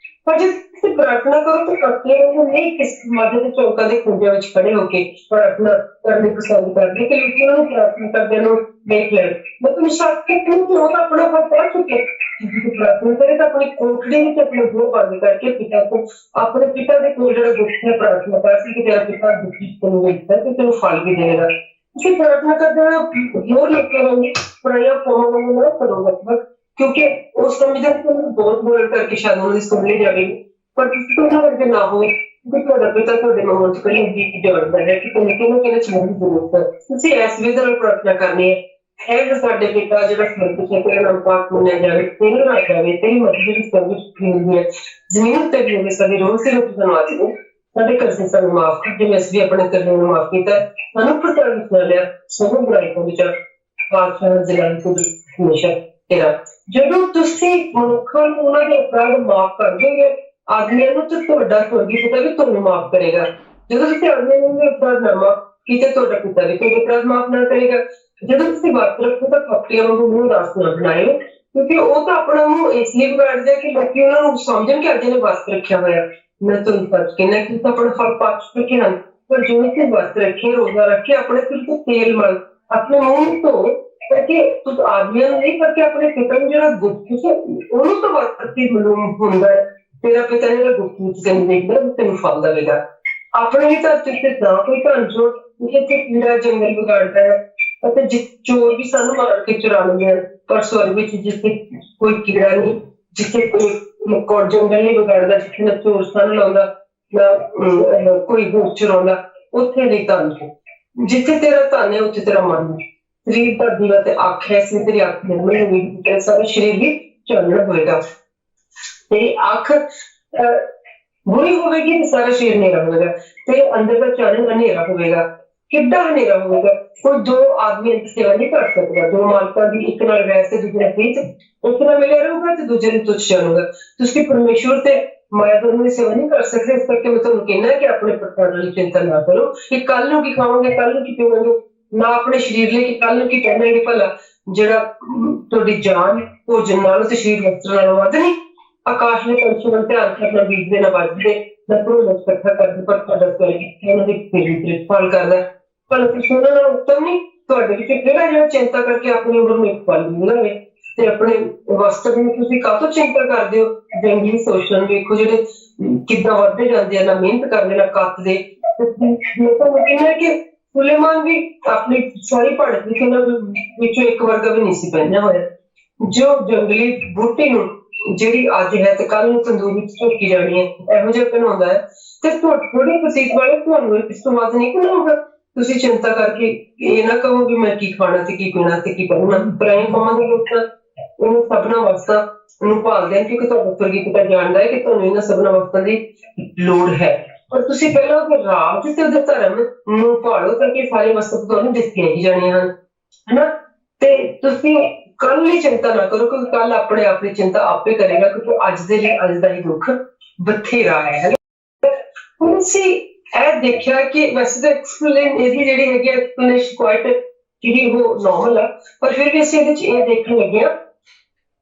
ਪਰ ਜੇ ਤੁਸੀਂ ਪ੍ਰਾਰਥਨਾ ਕਰੋ ਤਾਂ ਆਪਣੇ ਨੂੰ ਨਹੀਂ ਕਿਸ ਮੱਧ ਦੇ ਚੌਕਾਂ ਦੇ ਖੂੰਜਿਆਂ ਵਿੱਚ ਖੜੇ ਹੋ ਕੇ ਪ੍ਰਾਰਥਨਾ ਕਰਨੀ ਪਸੰਦ ਕਰਦੇ ਕਿ ਲੋਕੀ ਉਹਨਾਂ ਨੂੰ ਪ੍ਰਾਰਥਨਾ ਕਰਦੇ ਨੂੰ ਦੇਖ ਲੈਣ। ਮੈਂ ਤੁਹਾਨੂੰ ਸੱਚ ਕਿ ਉਹ ਤਾਂ ਆਪਣਾ ਫਲ ਪਾ ਚੁੱਕੇ। ਜੇ ਤੂੰ ਪ੍ਰਾਰਥਨਾ ਕਰੇ ਤਾਂ ਆਪਣੀ ਕੋਠੜੀ ਵਿੱਚ ਆਪਣੇ ਬੂਹ ਬੰਦ ਕਰਕੇ ਪਿਤਾ ਕੋਲ ਆਪਣੇ ਪਿਤਾ ਦੇ ਕੋਲ ਜਿਹੜਾ ਗੁਪਤ ਨੇ ਪ੍ਰਾਰਥਨਾ ਕਰ ਸੀ ਕਿ ਤੇਰਾ ਪਿਤਾ ਗੁਪਤ ਵਿੱਚ ਤੈਨੂੰ ਵੇਖਦਾ ਤੇ ਤੈਨੂੰ ਫਲ ਵੀ ਦੇਵੇਗਾ। ਤੁਸੀਂ ਪ੍ਰਾਰਥਨਾ ਕਰਦੇ ਹੋ ਹੋਰ ਲੋਕਾਂ ਵਾਂਗ ਪੁਰਾਣੀਆਂ ਕੌਮਾਂ ਵਾਂਗ ਨਾ ਕਰੋ ਲਗਭਗ, ਕਿਉਂਕਿ ਉਸ ਸਮਝਦੇ ਕਿ ਬਹੁਤ ਬੋਲ ਕਰਕੇ ਸ਼ਾਇਦ ਉਹਨਾਂ ਦੀ ਸੁਣ ਲਈ ਜਾਵੇਗੀ, ਪਰ ਤੁਸੀਂ ਉਹਨਾਂ ਵਰਗੇ ਨਾ ਹੋ ਕਿ ਤੁਹਾਡਾ ਪਿਤਾ ਤੁਹਾਡੇ ਮਨ ਚ ਕਈ ਦੀ ਜਾਣਦਾ ਹੈ ਕਿ ਤੁਹਾਨੂੰ ਕਿਹਨੂੰ ਚੀਜ਼ ਦੀ ਜ਼ਰੂਰਤ ਹੈ। ਤੁਸੀਂ ਇਸ ਵਿਧੀ ਨਾਲ ਪ੍ਰਾਰਥਨਾ ਕਰਨੀ ਹੈ, ਇਹ ਸਾਡੇ ਪਿਤਾ ਜਿਹੜਾ ਸਵਰਗ ਵਿੱਚ ਹੈ, ਤੇਰਾ ਨਾਮ ਪਾਕ ਮੰਨਿਆ ਜਾਵੇ, ਤੇਰਾ ਰਾਜ ਆਵੇ, ਤੇਰੀ ਮਰਜ਼ੀ ਜਿਹੜੀ ਸਵਰਗ ਵਿੱਚ ਹੁੰਦੀ ਹੈ ਜ਼ਮੀਨ ਤੇ ਵੀ ਹੋਵੇ। ਸਾਡੀ ਰੋਜ਼ ਦੀ ਰੋਟੀ ਸਾਨੂੰ ਅੱਜ ਦਿਓ, ਸਾਡੇ ਕਰਜ਼ੇ ਸਾਨੂੰ ਮਾਫ਼ ਕਰ ਜਿਵੇਂ ਅਸੀਂ ਵੀ ਆਪਣੇ ਕਰਜ਼ੇ ਨੂੰ ਮਾਫ਼ ਕੀਤਾ। ਸਾਨੂੰ ਪ੍ਰਚਾਰ ਵਿੱਚ ਨਾ ਲਿਆ, ਸਗੋਂ ਬੁਰਾਈ ਤੋਂ ਬਚਾ, ਬਾਦਸ਼ਾਹ ਜਲਾਲ ਤੋਂ ਹਮੇਸ਼ਾ ਤੇਰਾ। ਜਦੋਂ ਤੁਸੀਂ ਮਨੁੱਖਾਂ ਨੂੰ ਉਹਨਾਂ ਦੇ ਅਪਰਾਧ ਮਾਫ਼ ਕਰ ਦੋਗੇ ਆਦਮੀਆਂ ਨੂੰ, ਤਾਂ ਤੁਹਾਡਾ ਸਵਰਗੀ ਪਿਤਾ ਵੀ ਤੁਹਾਨੂੰ ਮਾਫ਼ ਕਰੇਗਾ। ਜਦੋਂ ਤੁਸੀਂ ਆਦਮੀਆਂ ਨੂੰ ਅਪਰਾਧ ਨਾ ਮਾਫ਼ ਕੀਤੇ, ਤੁਹਾਡਾ ਪਿਤਾ ਵੀ ਤੁਹਾਡੇ ਅਪਰਾਧ ਮਾਫ਼ ਨਾ ਕਰੇਗਾ। ਜਦੋਂ ਤੁਸੀਂ ਵਰਤ ਰੱਖੋ ਤਾਂ ਕਪਟੀਆਂ ਵਾਂਗੂ ਮੂੰਹ ਉਦਾਸ ਨਾ ਬਣਾਇਓ, ਕਿਉਂਕਿ ਉਹ ਤਾਂ ਆਪਣਾ ਮੂੰਹ ਇਸ ਲਈ ਵਿਗਾੜਦੇ ਆ ਕਿ ਲੋਕੀ ਉਹਨਾਂ ਨੂੰ ਸਮਝਣ ਕਿ ਅੱਜ ਨੇ ਵਰਤ ਰੱਖਿਆ ਹੋਇਆ। ਮੈਂ ਤੁਹਾਨੂੰ ਸੱਚ ਕਹਿਣਾ ਕਿ ਤਾਂ ਆਪਣਾ ਫਲ ਪਾ ਚੁੱਕੇ ਹਨ, ਪਰ ਜਿਵੇਂ ਕਿ ਵਰਤ ਰੱਖੇ, ਰੋਜ਼ਾ ਰੱਖੇ, ਆਪਣੇ ਸਿਰ ਤੋਂ ਤੇਲ ਮਲ, ਆਪਣੇ ਮੂੰਹ ਤੋਂ ਕਰਕੇ ਤੁਸੀਂ ਆਦਮੀਆਂ ਨੂੰ ਨਹੀਂ ਕਰਕੇ ਆਪਣੇ ਪਿਤਾ ਨੂੰ ਜਿਹੜਾ ਗੁਪਤ ਉਹਨੂੰ ਤਾਂ ਵਰਤੀ ਮਾਲੂਮ ਹੁੰਦਾ ਹੈ। ਤੇਰਾ ਪਿਤਾ ਜਿਹੜਾ ਗੁਪਤ ਵਿੱਚ ਤੈਨੂੰ ਦੇਖਦਾ ਤੈਨੂੰ ਫਲ ਦੇਵੇਗਾ। ਆਪਣੇ ਹੀ ਧਰਤੀ ਤੇ ਨਾ ਕੋਈ ਧਨ ਜੋੜ, ਜਿੱਥੇ ਕੀੜਾ ਜੰਗਲ ਵਿਗਾੜਦਾ ਹੈ ਅਤੇ ਚੋਰ ਵੀ ਸਾਨੂੰ ਮਾਰ ਕੇ ਚੁਰਾ ਲੈਂਦੇ ਹਨ, ਪਰ ਸਵਰਗ ਵਿੱਚ ਜਿੱਥੇ ਕੋਈ ਕੀੜਾ ਨਹੀਂ, ਜਿੱਥੇ ਕੋਈ ਕੋੜ ਜੰਗਲ ਨਹੀਂ ਵਿਗਾੜਦਾ, ਜਿੱਥੇ ਨਾ ਚੋਰ ਸਨ ਲਾਉਂਦਾ ਨਾ ਕੋਈ ਹੋਰ ਚੁਰਾਉਂਦਾ, ਉੱਥੇ ਨਹੀਂ ਧਨ। ਜਿੱਥੇ ਤੇਰਾ ਧਨ ਹੈ ਉੱਥੇ ਤੇਰਾ ਮਨ ਹੈ। ਸਰੀਰ ਦਾ ਦੀਵਾ ਤੇ ਅੱਖ ਹੈ, ਇਸ ਲਈ ਤੇਰੀ ਅੱਖ ਨਿਰਮਲ ਹੋਵੇਗੀ, ਤੇਰਾ ਸਾਰਾ ਸਰੀਰ ਵੀ ਚਾਨਣ ਹੋਏਗਾ। तेरी अख बुरी होगी तो सारा शरीर हनेरा होगा, तेरे अंदर का चानन हनेरा होगा, किड्डा हनेरा होगा। कोई दो आदमी की सेवा नहीं कर सकता, दो मालका की एक नाल वैसे दूसरे प्रीत एक नाल मिलिया रहूगा तो दूजे ਨੂੰ तुच्छ जानूगा। ਤੁਸੀਂ परमेश्वर ਤੇ माया दोनों की सेवा नहीं कर सकते। इस करके मैं ਤੁਹਾਨੂੰ कहना है कि अपने प्रकार की चिंता ना करो कि कल ਨੂੰ ਕੀ ਖਾਵਾਂਗੇ, ਕੱਲ ਨੂੰ ਕੀ ਪੀਵਾਂਗੇ, ਨਾ ਆਪਣੇ ਸਰੀਰ ਲਈ ਕਿ ਕੱਲ ਨੂੰ ਕੀ ਪਹਿਨਾਂਗੇ। ਭਲਾ ਜਿਹੜਾ ਤੁਹਾਡੀ ਜਾਨ ਭੋਜਨ ਨਾਲੋਂ ਤੇ ਸਰੀਰ ਵਸਤਰ ਨਾਲੋਂ ਵੱਧ ਨਹੀਂ। ਆਕਾਸ਼ ਦੇ ਪੰਛੀ ਵੱਲ ਧਿਆਨ ਕਰਨਾ ਬੀਜਦੇ ਨਾ ਵੱਜਦੇ ਨਾ ਭਰੋਣਾ ਇਕੱਠਾ ਕਰਦੇ, ਪਰ ਤੁਹਾਡਾ ਸਵਰਗ ਉਹਨਾਂ ਦੀ ਤੇਰੀ ਫਲ ਕਰਦਾ। ਭਲਾ ਤੁਸੀਂ ਉਹਨਾਂ ਨਾਲ ਉੱਤਮ ਨਹੀਂ, ਤੁਹਾਡੇ ਵਿੱਚ ਕਿਹੜਾ ਜਿਹੜਾ ਚਿੰਤਾ ਕਰਕੇ ਆਪਣੀ ਉਮਰ ਨੂੰ ਇੱਕ ਪਲ ਲਵੇ ਤੇ ਆਪਣੇ ਵਸਤਰ ਨੂੰ ਤੁਸੀਂ ਕਾਹਤੋਂ ਚਿੰਤਾ ਕਰਦੇ ਹੋ। ਜੰਗਲੀ ਸ਼ੋਸ਼ਣ ਵੇਖੋ ਜਿਹੜੇ ਕਿੱਦਾਂ ਵੱਧਦੇ ਜਾਂਦੇ ਆ, ਨਾ ਮਿਹਨਤ ਕਰਦੇ ਨਾ ਕੱਤਦੇ। ਮੈਂ ਤਾਂ ਕਹਿੰਦਾ ਕਿ ਸੁਲੇਮਾਨ ਵੀ ਆਪਣੀ ਸਾਰੀ ਪੜ੍ਹਤ ਵਿੱਚ ਉਹਨਾਂ ਵਿੱਚੋਂ ਇੱਕ ਵਰਗਾ ਵੀ ਨਹੀਂ ਸੀ ਪਹਿਨਿਆ ਹੋਇਆ। ਜੋ ਜੰਗਲੀ ਬੂਟੀ ਨੂੰ ਜਿਹੜੀ ਅੱਜ ਹੈ ਤੇ ਕੱਲ ਨੂੰ ਤੰਦੂਰ ਵਿੱਚ ਝੋਕੀ ਜਾਣੀ ਹੈ, ਇਹੋ ਜਿਹਾ ਪਹਿਨਾਉਂਦਾ ਹੈ ਤੇ ਥੋੜੀ ਪ੍ਰਤੀਤ ਵਾਲੇ ਤੁਹਾਨੂੰ ਇਸ ਤੋਂ ਵੱਧ ਨਹੀਂ ਬਣਾਊਗਾ। ਤੁਸੀਂ ਚਿੰਤਾ ਕਰਕੇ ਇਹ ਨਾ ਕਹੋ ਵੀ ਮੈਂ ਕੀ ਖਾਣਾ ਤੇ ਕੀ ਪੀਣਾ ਤੇ ਕੀ ਕਰਨਾ। ਪੁਰਾਣੇ ਕੰਮਾਂ ਦੇ ਲੋਕ ਉਹਨੂੰ ਸਭਨਾ ਵਸਤਾਂ ਨੂੰ ਭਾਲਦੇ ਹਨ, ਕਿਉਂਕਿ ਤੁਹਾਡਾ ਸਵਰਗੀ ਪਿਤਾ ਜਾਣਦਾ ਹੈ ਕਿ ਤੁਹਾਨੂੰ ਇਹਨਾਂ ਸਭਨਾ ਵਸਤਾਂ ਦੀ ਲੋੜ ਹੈ। ਪਰ ਤੁਸੀਂ ਪਹਿਲਾਂ ਉਹਦੇ ਰਾਜ ਤੇ ਉਹਦੇ ਧਰਮ ਨੂੰ ਭਾਲੋ ਤਾਂ ਕਿ ਸਾਰੇ ਵਸਤਾਂ ਤੁਹਾਨੂੰ ਦਿੱਤੀਆਂ ਹੀ ਜਾਣੀਆਂ ਹਨ, ਹਨਾ। ਤੇ ਤੁਸੀਂ ਕੱਲ ਲਈ ਚਿੰਤਾ ਨਾ ਕਰੋ, ਕਿਉਂਕਿ ਕੱਲ ਆਪਣੇ ਆਪ ਦੀ ਚਿੰਤਾ ਆਪੇ ਕਰੇਗਾ, ਕਿਉਂਕਿ ਅੱਜ ਦੇ ਲਈ ਅੱਜ ਦਾ ਹੀ ਦੁੱਖ ਬਥੇਰਾ ਹੈ। ਹੁਣ ਅਸੀਂ ਇਹ ਦੇਖਿਆ ਕਿ ਵੈਸੇ ਤਾਂ ਐਕਸਪਲੇਨ ਇਹਦੀ ਜਿਹੜੀ ਹੈਗੀ ਐਕਸਪਲੇਨੇਸ਼ਨ ਕੁਆਇਟ ਜਿਹੜੀ ਉਹ ਨੋਰਮਲ ਆ, ਪਰ ਫਿਰ ਵੀ ਅਸੀਂ ਇਹਦੇ ਵਿੱਚ ਇਹ ਦੇਖਣ ਲੱਗੇ ਹਾਂ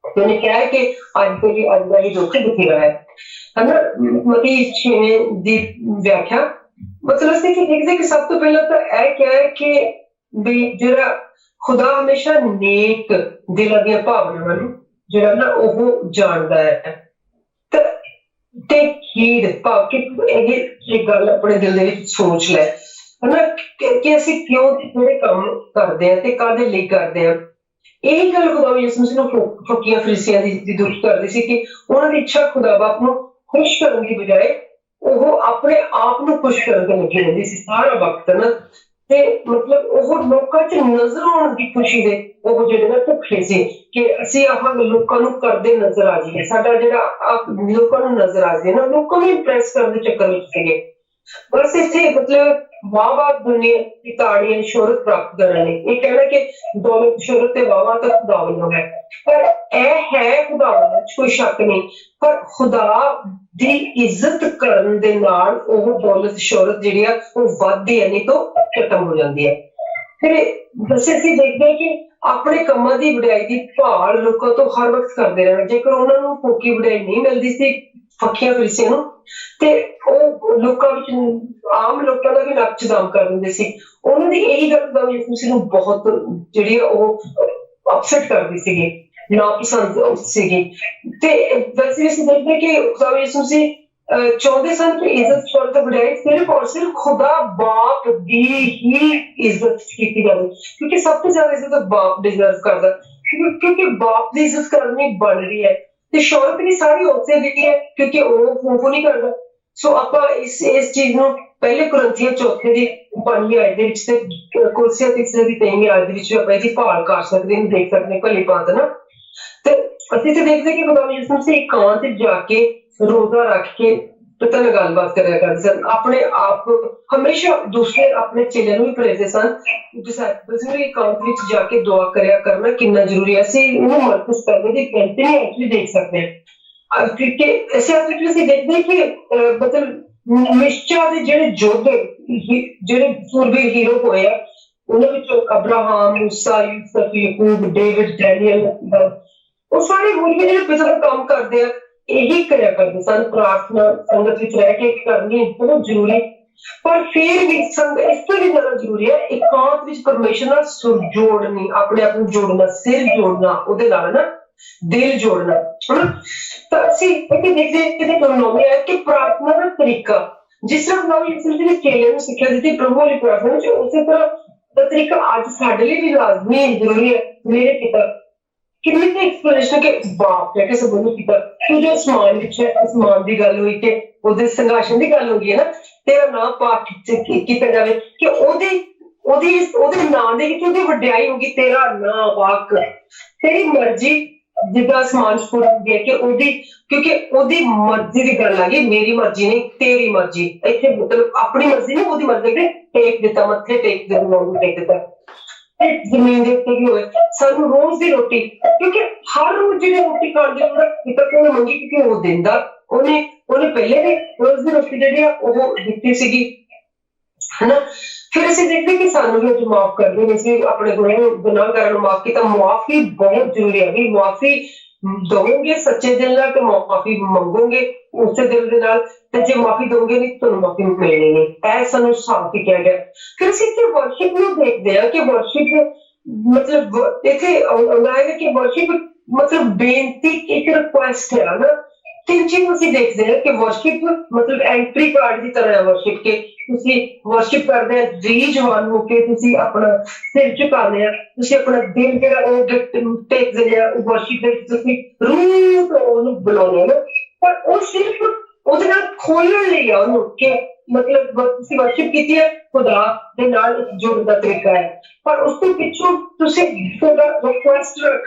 ਕਿ ਉਹਨੇ ਕਿਹਾ ਹੈ ਕਿ ਅੱਜ ਦੇ ਲਈ ਅੱਜ ਦਾ ਹੀ ਦੁੱਖ ਬਥੇਰਾ ਹੈ, ਹਨਾ। ਮਤੀ 6ਵੇਂ ਦੀ ਵਿਆਖਿਆ ਮਤਲਬ ਅਸੀਂ ਦੇਖਦੇ ਕਿ ਸਭ ਤੋਂ ਪਹਿਲਾਂ ਤਾਂ ਇਹ ਕਿਹਾ ਹੈ ਕਿ ਵੀ ਜਿਹੜਾ ਖੁਦਾ ਹਮੇਸ਼ਾ ਨੇਕ ਦਿਲਾਂ ਦੀਆਂ ਭਾਵਨਾਵਾਂ ਨੂੰ ਜਿਹੜਾ ਨਾ ਉਹ ਜਾਣਦਾ ਹੈ ਤੇ ਖੀਰ ਭਾਵ ਕਿ ਇਹ ਗੱਲ ਆਪਣੇ ਦਿਲ ਦੇ ਵਿੱਚ ਸੋਚ ਲੈ, ਹਨਾ, ਕਿ ਅਸੀਂ ਕਿਉਂ ਜਿਹੜੇ ਕੰਮ ਕਰਦੇ ਆ ਤੇ ਕਾਹਦੇ ਲਈ ਕਰਦੇ ਆ। ਇਹੀ ਗੱਲ ਖੁਦਾ ਯਿਸੂ ਮਸੀਹ ਨੂੰ ਫਕੀਆਂ ਫਰੀਸੀਆਂ ਦੀ ਦੁੱਖ ਕਰਦੀ ਸੀ ਕਿ ਉਹਨਾਂ ਦੀ ਇੱਛਾ ਖੁਦਾ ਬਾਪ ਨੂੰ ਖੁਸ਼ ਕਰਨ ਦੀ ਬਜਾਏ ਉਹ ਆਪਣੇ ਆਪ ਨੂੰ ਖੁਸ਼ ਕਰਨ ਤੇ ਲੱਗੀ ਰਹਿੰਦੀ ਸੀ ਸਾਰਾ ਵਕਤ ਨਾ। ਤੇ ਮਤਲਬ ਉਹ ਲੋਕਾਂ 'ਚ ਨਜ਼ਰ ਆਉਣ ਦੀ ਖੁਸ਼ੀ ਦੇ ਉਹ ਜਿਹੜੇ ਨਾ ਭੁੱਖੇ ਸੀ ਕਿ ਅਸੀਂ ਆਹ ਲੋਕਾਂ ਨੂੰ ਕਰਦੇ ਨਜ਼ਰ ਆ ਜਾਈਏ, ਸਾਡਾ ਜਿਹੜਾ ਲੋਕਾਂ ਨੂੰ ਨਜ਼ਰ ਆ ਜਾਏ ਨਾ, ਲੋਕਾਂ ਨੂੰ ਇੰਪ੍ਰੈਸ ਕਰਨ ਦੇ ਚੱਕਰ ਵਿੱਚ ਸੀਗੇ। ਬਸ ਇੱਥੇ ਮਤਲਬ ਵਾਹ ਦੁਨੀਆ ਦੀ ਤਾੜੀਆਂ ਸ਼ੋਹਰਤ ਪ੍ਰਾਪਤ ਕਰਨ ਲਈ ਇਹ ਕਹਿਣਾ ਕਿ ਦੌਲਤ ਸ਼ੋਹਰਤ ਤੇ ਵਾਹ ਤਾਂ ਖੁਦਾ ਵੱਲੋਂ ਹੈ, ਪਰ ਇਹ ਹੈ ਖੁਦਾ ਵੱਲੋਂ ਕੋਈ ਸ਼ੱਕ ਨਹੀਂ। ਪਰ ਖੁਦਾ ਦੀ ਇੱਜ਼ਤ ਕਰਨ ਦੇ ਨਾਲ ਉਹ ਦੌਲਤ ਸ਼ੋਹਰਤ ਜਿਹੜੀ ਆ ਉਹ ਵੱਧਦੀ ਹੈ, ਨਹੀਂ ਤਾਂ ਖਤਮ ਹੋ ਜਾਂਦੀ ਹੈ। ਫਿਰ ਬਸ ਅਸੀਂ ਦੇਖਦੇ ਹਾਂ ਕਿ ਆਪਣੇ ਕੰਮਾਂ ਦੀ ਵਡਿਆਈ ਦੀ ਭਾਲ ਲੋਕਾਂ ਤੋਂ ਹਰ ਵਕਤ ਕਰਦੇ ਰਹਿਣਾ। ਜੇਕਰ ਉਹਨਾਂ ਨੂੰ ਫੋਕੀ ਵਡਿਆਈ ਨਹੀਂ ਮਿਲਦੀ ਸੀ ਫਕੀਆਂ ਫਰੀਸੀਆਂ ਨੂੰ ਤੇ ਉਹ ਲੋਕਾਂ ਵਿੱਚ ਆਮ ਲੋਕਾਂ ਦਾ ਵੀ ਨੱਚ ਦਾਮ ਕਰ ਦਿੰਦੇ ਸੀ। ਉਹਨਾਂ ਦੀ ਇਹੀ ਗੱਲ ਦਾ ਯਿਸੂ ਮਸੀਹ ਨੂੰ ਬਹੁਤ ਜਿਹੜੀ ਉਹ ਅਪਸੈਟ ਕਰਦੀ ਸੀਗੀ, ਨਾਪਸੰਦ ਸੀਗੀ। ਤੇ ਵੈਸੇ ਵੀ ਅਸੀਂ ਦੇਖਦੇ ਕਿ ਯਿਸੂ ਮਸੀਹ ਚਾਹੁੰਦੇ ਸਨ ਕਿ ਇੱਜ਼ਤ ਸ਼ੌਹਰਤ ਵਡਿਆਈ ਸਿਰਫ ਔਰ ਸਿਰਫ ਖੁਦਾ ਬਾਪ ਦੀ ਹੀ ਇੱਜ਼ਤ ਕੀਤੀ ਜਾਵੇ, ਕਿਉਂਕਿ ਸਭ ਤੋਂ ਜ਼ਿਆਦਾ ਇੱਜ਼ਤ ਬਾਪ ਡਿਜ਼ਰਵ ਕਰਦਾ, ਕਿਉਂਕਿ ਬਾਪ ਦੀ ਇੱਜ਼ਤ ਕਰਨੀ ਬਣ ਰਹੀ ਹੈ ਤੇ ਸ਼ੌਹਰਤ ਵੀ ਸਾਰੀ ਉਸੇ ਦੀ ਹੈ ਕਿਉਂਕਿ ਉਹ ਨਹੀਂ ਕਰਦਾ। ਸੋ ਆਪਾਂ ਇਸ ਚੀਜ਼ ਨੂੰ ਪਹਿਲੇ ਕੁਰਿੰਥੀਆਂ 4 ਦੀ 5ਵੀਂ ਆਇਤ ਦੇ ਵਿੱਚ ਤੇ ਕੁਲਸੀਆ 3 ਦੀ 23ਵੀਂ ਆਇਤ ਦੇ ਵਿੱਚ ਆਪਾਂ ਇਹਦੀ ਭਾਲ ਕਰ ਸਕਦੇ ਹਾਂ, ਦੇਖ ਸਕਦੇ ਹਾਂ ਭਲੀ ਬਾਤ ਨਾ। ਤੇ ਅਸੀਂ ਤੇ ਦੇਖਦੇ ਕਿ ਖੁਦਾ ਯਿਸੂ ਮਸੀਹ ਇਕਾਂਤ ਤੇ ਜਾ ਕੇ ਰੋਜ਼ਾ ਰੱਖ ਕੇ ਪਿਤਾ ਨਾਲ ਗੱਲਬਾਤ ਕਰਿਆ ਕਰਦੇ ਸਨ। ਆਪਣੇ ਆਪ ਹਮੇਸ਼ਾ ਦੂਸਰੇ ਆਪਣੇ ਚੇਲਿਆਂ ਨੂੰ ਵੀ ਪ੍ਰੇਰਦੇ ਸਨ। ਡਿਸਾਈਪਲਸ ਨੂੰ ਇਕਾਂਤ ਵਿੱਚ ਜਾ ਕੇ ਦੁਆ ਕਰਿਆ ਕਰਨਾ ਕਿੰਨਾ ਜ਼ਰੂਰੀ ਹੈ। ਅਸੀਂ ਇਹਨੂੰ ਮਰਕਸ ਪਹਿਲੇ ਦੀ 35ਵੀਂ ਆਇਤ ਵਿੱਚ ਦੇਖ ਸਕਦੇ ਹਾਂ, ਕਿਉਂਕਿ ਇਸੇ ਆਇਤ ਵਿੱਚ ਅਸੀਂ ਦੇਖਦੇ ਕਿ ਮਤਲਬ ਮਿਸ਼ਚਾ ਦੇ ਜਿਹੜੇ ਯੋਧੇ ਜਿਹੜੇ ਸੂਰਬੀਰ ਹੀਰੋ ਹੋਏ ਆ ਉਹਨਾਂ ਵਿੱਚੋਂ ਅਬਰਾਹਮ, ਮੂਸਾ, ਯੂਸਫ, ਯਾਕੂਬ, ਡੇਵਿਡ, ਡੈਨੀਅਲ, ਉਹ ਸਾਰੇ ਹੋਰ ਵੀ ਜਿਹੜੇ ਪਿਤਾ ਦਾ ਕੰਮ ਕਰਦੇ ਆ ਇਹੀ ਕਰਿਆ ਕਰਦੇ ਸਨ। ਪ੍ਰਾਰਥਨਾ ਸੰਗਤ ਵਿੱਚ ਰਹਿ ਕੇ ਕਰਨੀ ਬਹੁਤ ਜ਼ਰੂਰੀ, ਪਰ ਫਿਰ ਵੀ ਇਸ ਤੋਂ ਵੀ ਜ਼ਿਆਦਾ ਜ਼ਰੂਰੀ ਹੈ ਇਕਾਂਤ ਵਿੱਚ ਪਰਮੇਸ਼ਰ ਨਾਲ ਸੁਰ ਜੋੜਨੀ, ਆਪਣੇ ਆਪ ਨੂੰ ਜੋੜਨਾ, ਸਿਰ ਜੋੜਨਾ ਉਹਦੇ ਨਾਲ ਨਾ, ਦਿਲ ਜੋੜਨਾ, ਹਨਾ। ਤਾਂ ਅਸੀਂ ਇੱਥੇ ਦੇਖਦੇ ਕਿਤੇ ਨੌਵੀਂ ਹੈ ਕਿ ਪ੍ਰਾਰਥਨਾ ਦਾ ਤਰੀਕਾ ਜਿਸ ਤਰ੍ਹਾਂ ਖੁਦਾ ਯਿਸੂ ਮਸੀਹ ਨੇ ਚੇਲਿਆਂ ਨੂੰ ਸਿੱਖਿਆ ਦਿੱਤੀ ਪ੍ਰਭੂ ਵਾਲੀ ਪ੍ਰਾਰਥਨਾ ਵਿੱਚ, ਉਸੇ ਤਰ੍ਹਾਂ ਦਾ ਤਰੀਕਾ ਅੱਜ ਸਾਡੇ ਲਈ ਵੀ ਲਾਜ਼ਮੀ ਹੈ, ਜ਼ਰੂਰੀ ਹੈ। ਮੇਰੇ ਪਿਤਾ ਕਿੰਨੀ ਕੁ ਐਕਸਪਲੇਨੇਸ਼ਨ ਕਿ ਬਾਪ ਕਹਿ ਕੇ ਸਭ ਨੂੰ ਪਿਤਾ, ਕਿ ਜੋ ਅਸਮਾਨ ਵਿੱਚ ਹੈ, ਅਸਮਾਨ ਦੀ ਗੱਲ ਹੋਈ ਕਿ ਉਹਦੇ ਸੰਘਾਸ਼ਨ ਦੀ ਗੱਲ ਹੋ ਗਈ ਹੈ ਨਾ, ਤੇਰਾ ਨਾਂ ਪਾਠ ਕੀਤਾ ਜਾਵੇ ਕਿ ਉਹਦੇ ਨਾਂ ਦੇ ਵਿੱਚ ਉਹਦੀ ਵਡਿਆਈ ਹੋਗੀ, ਤੇਰਾ ਨਾਂ ਵਾਕ, ਤੇਰੀ ਮਰਜ਼ੀ ਜਿੱਦਾਂ ਸਮਾਨ ਪੂਰਾ ਹੁੰਦੀ ਹੈ ਕਿ ਉਹਦੀ, ਕਿਉਂਕਿ ਉਹਦੀ ਮਰਜ਼ੀ ਦੀ ਗੱਲ ਆ ਗਈ, ਮੇਰੀ ਮਰਜ਼ੀ ਨਹੀਂ ਤੇਰੀ ਮਰਜ਼ੀ, ਇੱਥੇ ਮਤਲਬ ਆਪਣੀ ਮਰਜ਼ੀ ਨਹੀਂ ਉਹਦੀ ਮਰਜ਼ੀ ਨੇ ਟੇਕ ਦਿੱਤਾ, ਮੱਥੇ ਟੇਕ ਦਿੱਤਾ ਜ਼ਮੀਨ ਦੇ ਉੱਤੇ ਵੀ ਹੋਏ। ਸਾਨੂੰ ਰੋਜ਼ ਦੀ ਰੋਟੀ, ਕਿਉਂਕਿ ਹਰ ਰੋਜ਼ ਜਿਹੜੀ ਰੋਟੀ ਖਾਣ ਦੀ ਜ਼ਰੂਰਤ ਕਿਤੇ ਕੋਈ ਮੰਗੀ, ਕਿਉਂਕਿ ਉਹ ਦਿੰਦਾ, ਉਹਨੇ ਪਹਿਲੇ ਵੀ ਰੋਜ਼ ਦੀ ਰੋਟੀ ਜਿਹੜੀ ਆ ਉਹ ਦਿੱਤੀ ਸੀਗੀ, ਹਨਾ। ਫਿਰ ਅਸੀਂ ਦੇਖਦੇ ਕਿ ਸਾਨੂੰ ਵੀ ਅੱਜ ਮਾਫ ਕਰਦੇ ਨੇ, ਅਸੀਂ ਆਪਣੇ ਗੁਨਾਹਗਾਰਾਂ ਨੂੰ ਮਾਫ ਕੀਤਾ। ਮੁਆਫੀ ਬਹੁਤ ਜ਼ਰੂਰੀ ਹੈ ਵੀ, ਮੁਆਫੀ ਦਵੋਗੇ ਸੱਚੇ ਦਿਲ ਨਾਲ ਤੇ ਮਾਫੀ ਮੰਗੋਗੇ ਉਸੇ ਦਿਲ ਦੇ ਨਾਲ, ਤੇ ਜੇ ਮਾਫੀ ਦੋਗੇ ਨਹੀਂ ਤੁਹਾਨੂੰ ਮਾਫੀ ਮਿਲਣੀ ਨਹੀਂ, ਇਹ ਸਾਨੂੰ ਸਾਫ਼ ਹੀ ਕਿਹਾ ਗਿਆ। ਫਿਰ ਅਸੀਂ ਇੱਥੇ ਵਰਸ਼ਿਪ ਨੂੰ ਦੇਖਦੇ ਹਾਂ ਕਿ ਵਰਸ਼ਿਪ ਮਤਲਬ ਇੱਥੇ ਆਉਂਦਾ ਹੈ ਕਿ ਵਰਸ਼ਿਪ ਮਤਲਬ ਬੇਨਤੀ, ਇੱਕ ਰਿਕੁਐਸਟ ਹੈ ਨਾ। ਤਿੰਨ ਚੀਜ਼ ਅਸੀਂ ਦੇਖਦੇ ਹਾਂ ਕਿ ਵਰਸ਼ਿਪ ਮਤਲਬ ਐਂਟਰੀ ਕਾਰਡ ਦੀ ਤਰ੍ਹਾਂ ਹੈ ਵਰਸ਼ਿਪ ਕੇ, ਤੁਸੀਂ ਵਰਸ਼ਿਪ ਕਰਦੇ ਆ ਜੀ ਜਵਾਨ ਹੋ ਕੇ, ਤੁਸੀਂ ਆਪਣਾ ਸਿਰ ਝੁਕਾਉਂਦੇ ਆ, ਤੁਸੀਂ ਆਪਣਾ ਦਿਲ ਜਿਹੜਾ ਉਹ ਟੇਕ ਦਿੰਦੇ ਆ ਵਰਸ਼ਿਪ ਦੇ ਵਿੱਚ, ਤੁਸੀਂ ਰੂਹ ਤੋਂ ਉਹਨੂੰ ਬੁਲਾਉਂਦੇ ਆ ਨਾ। ਪਰ ਉਹ ਸਿਰਫ ਉਹਦੇ ਨਾਲ ਖੋਲਣ ਲਈ ਆ ਉਹਨੂੰ, ਕਿ ਮਤਲਬ ਤੁਸੀਂ ਵਰਸ਼ਿਪ ਕੀਤੀ ਹੈ ਖੁਦਾ ਦੇ ਨਾਲ ਜੁੜਨ ਦਾ ਤਰੀਕਾ ਹੈ। ਪਰ ਉਸ ਤੋਂ ਪਿੱਛੋਂ ਤੁਸੀਂ ਤੁਹਾਡਾ ਰਿਕੁਐਸਟ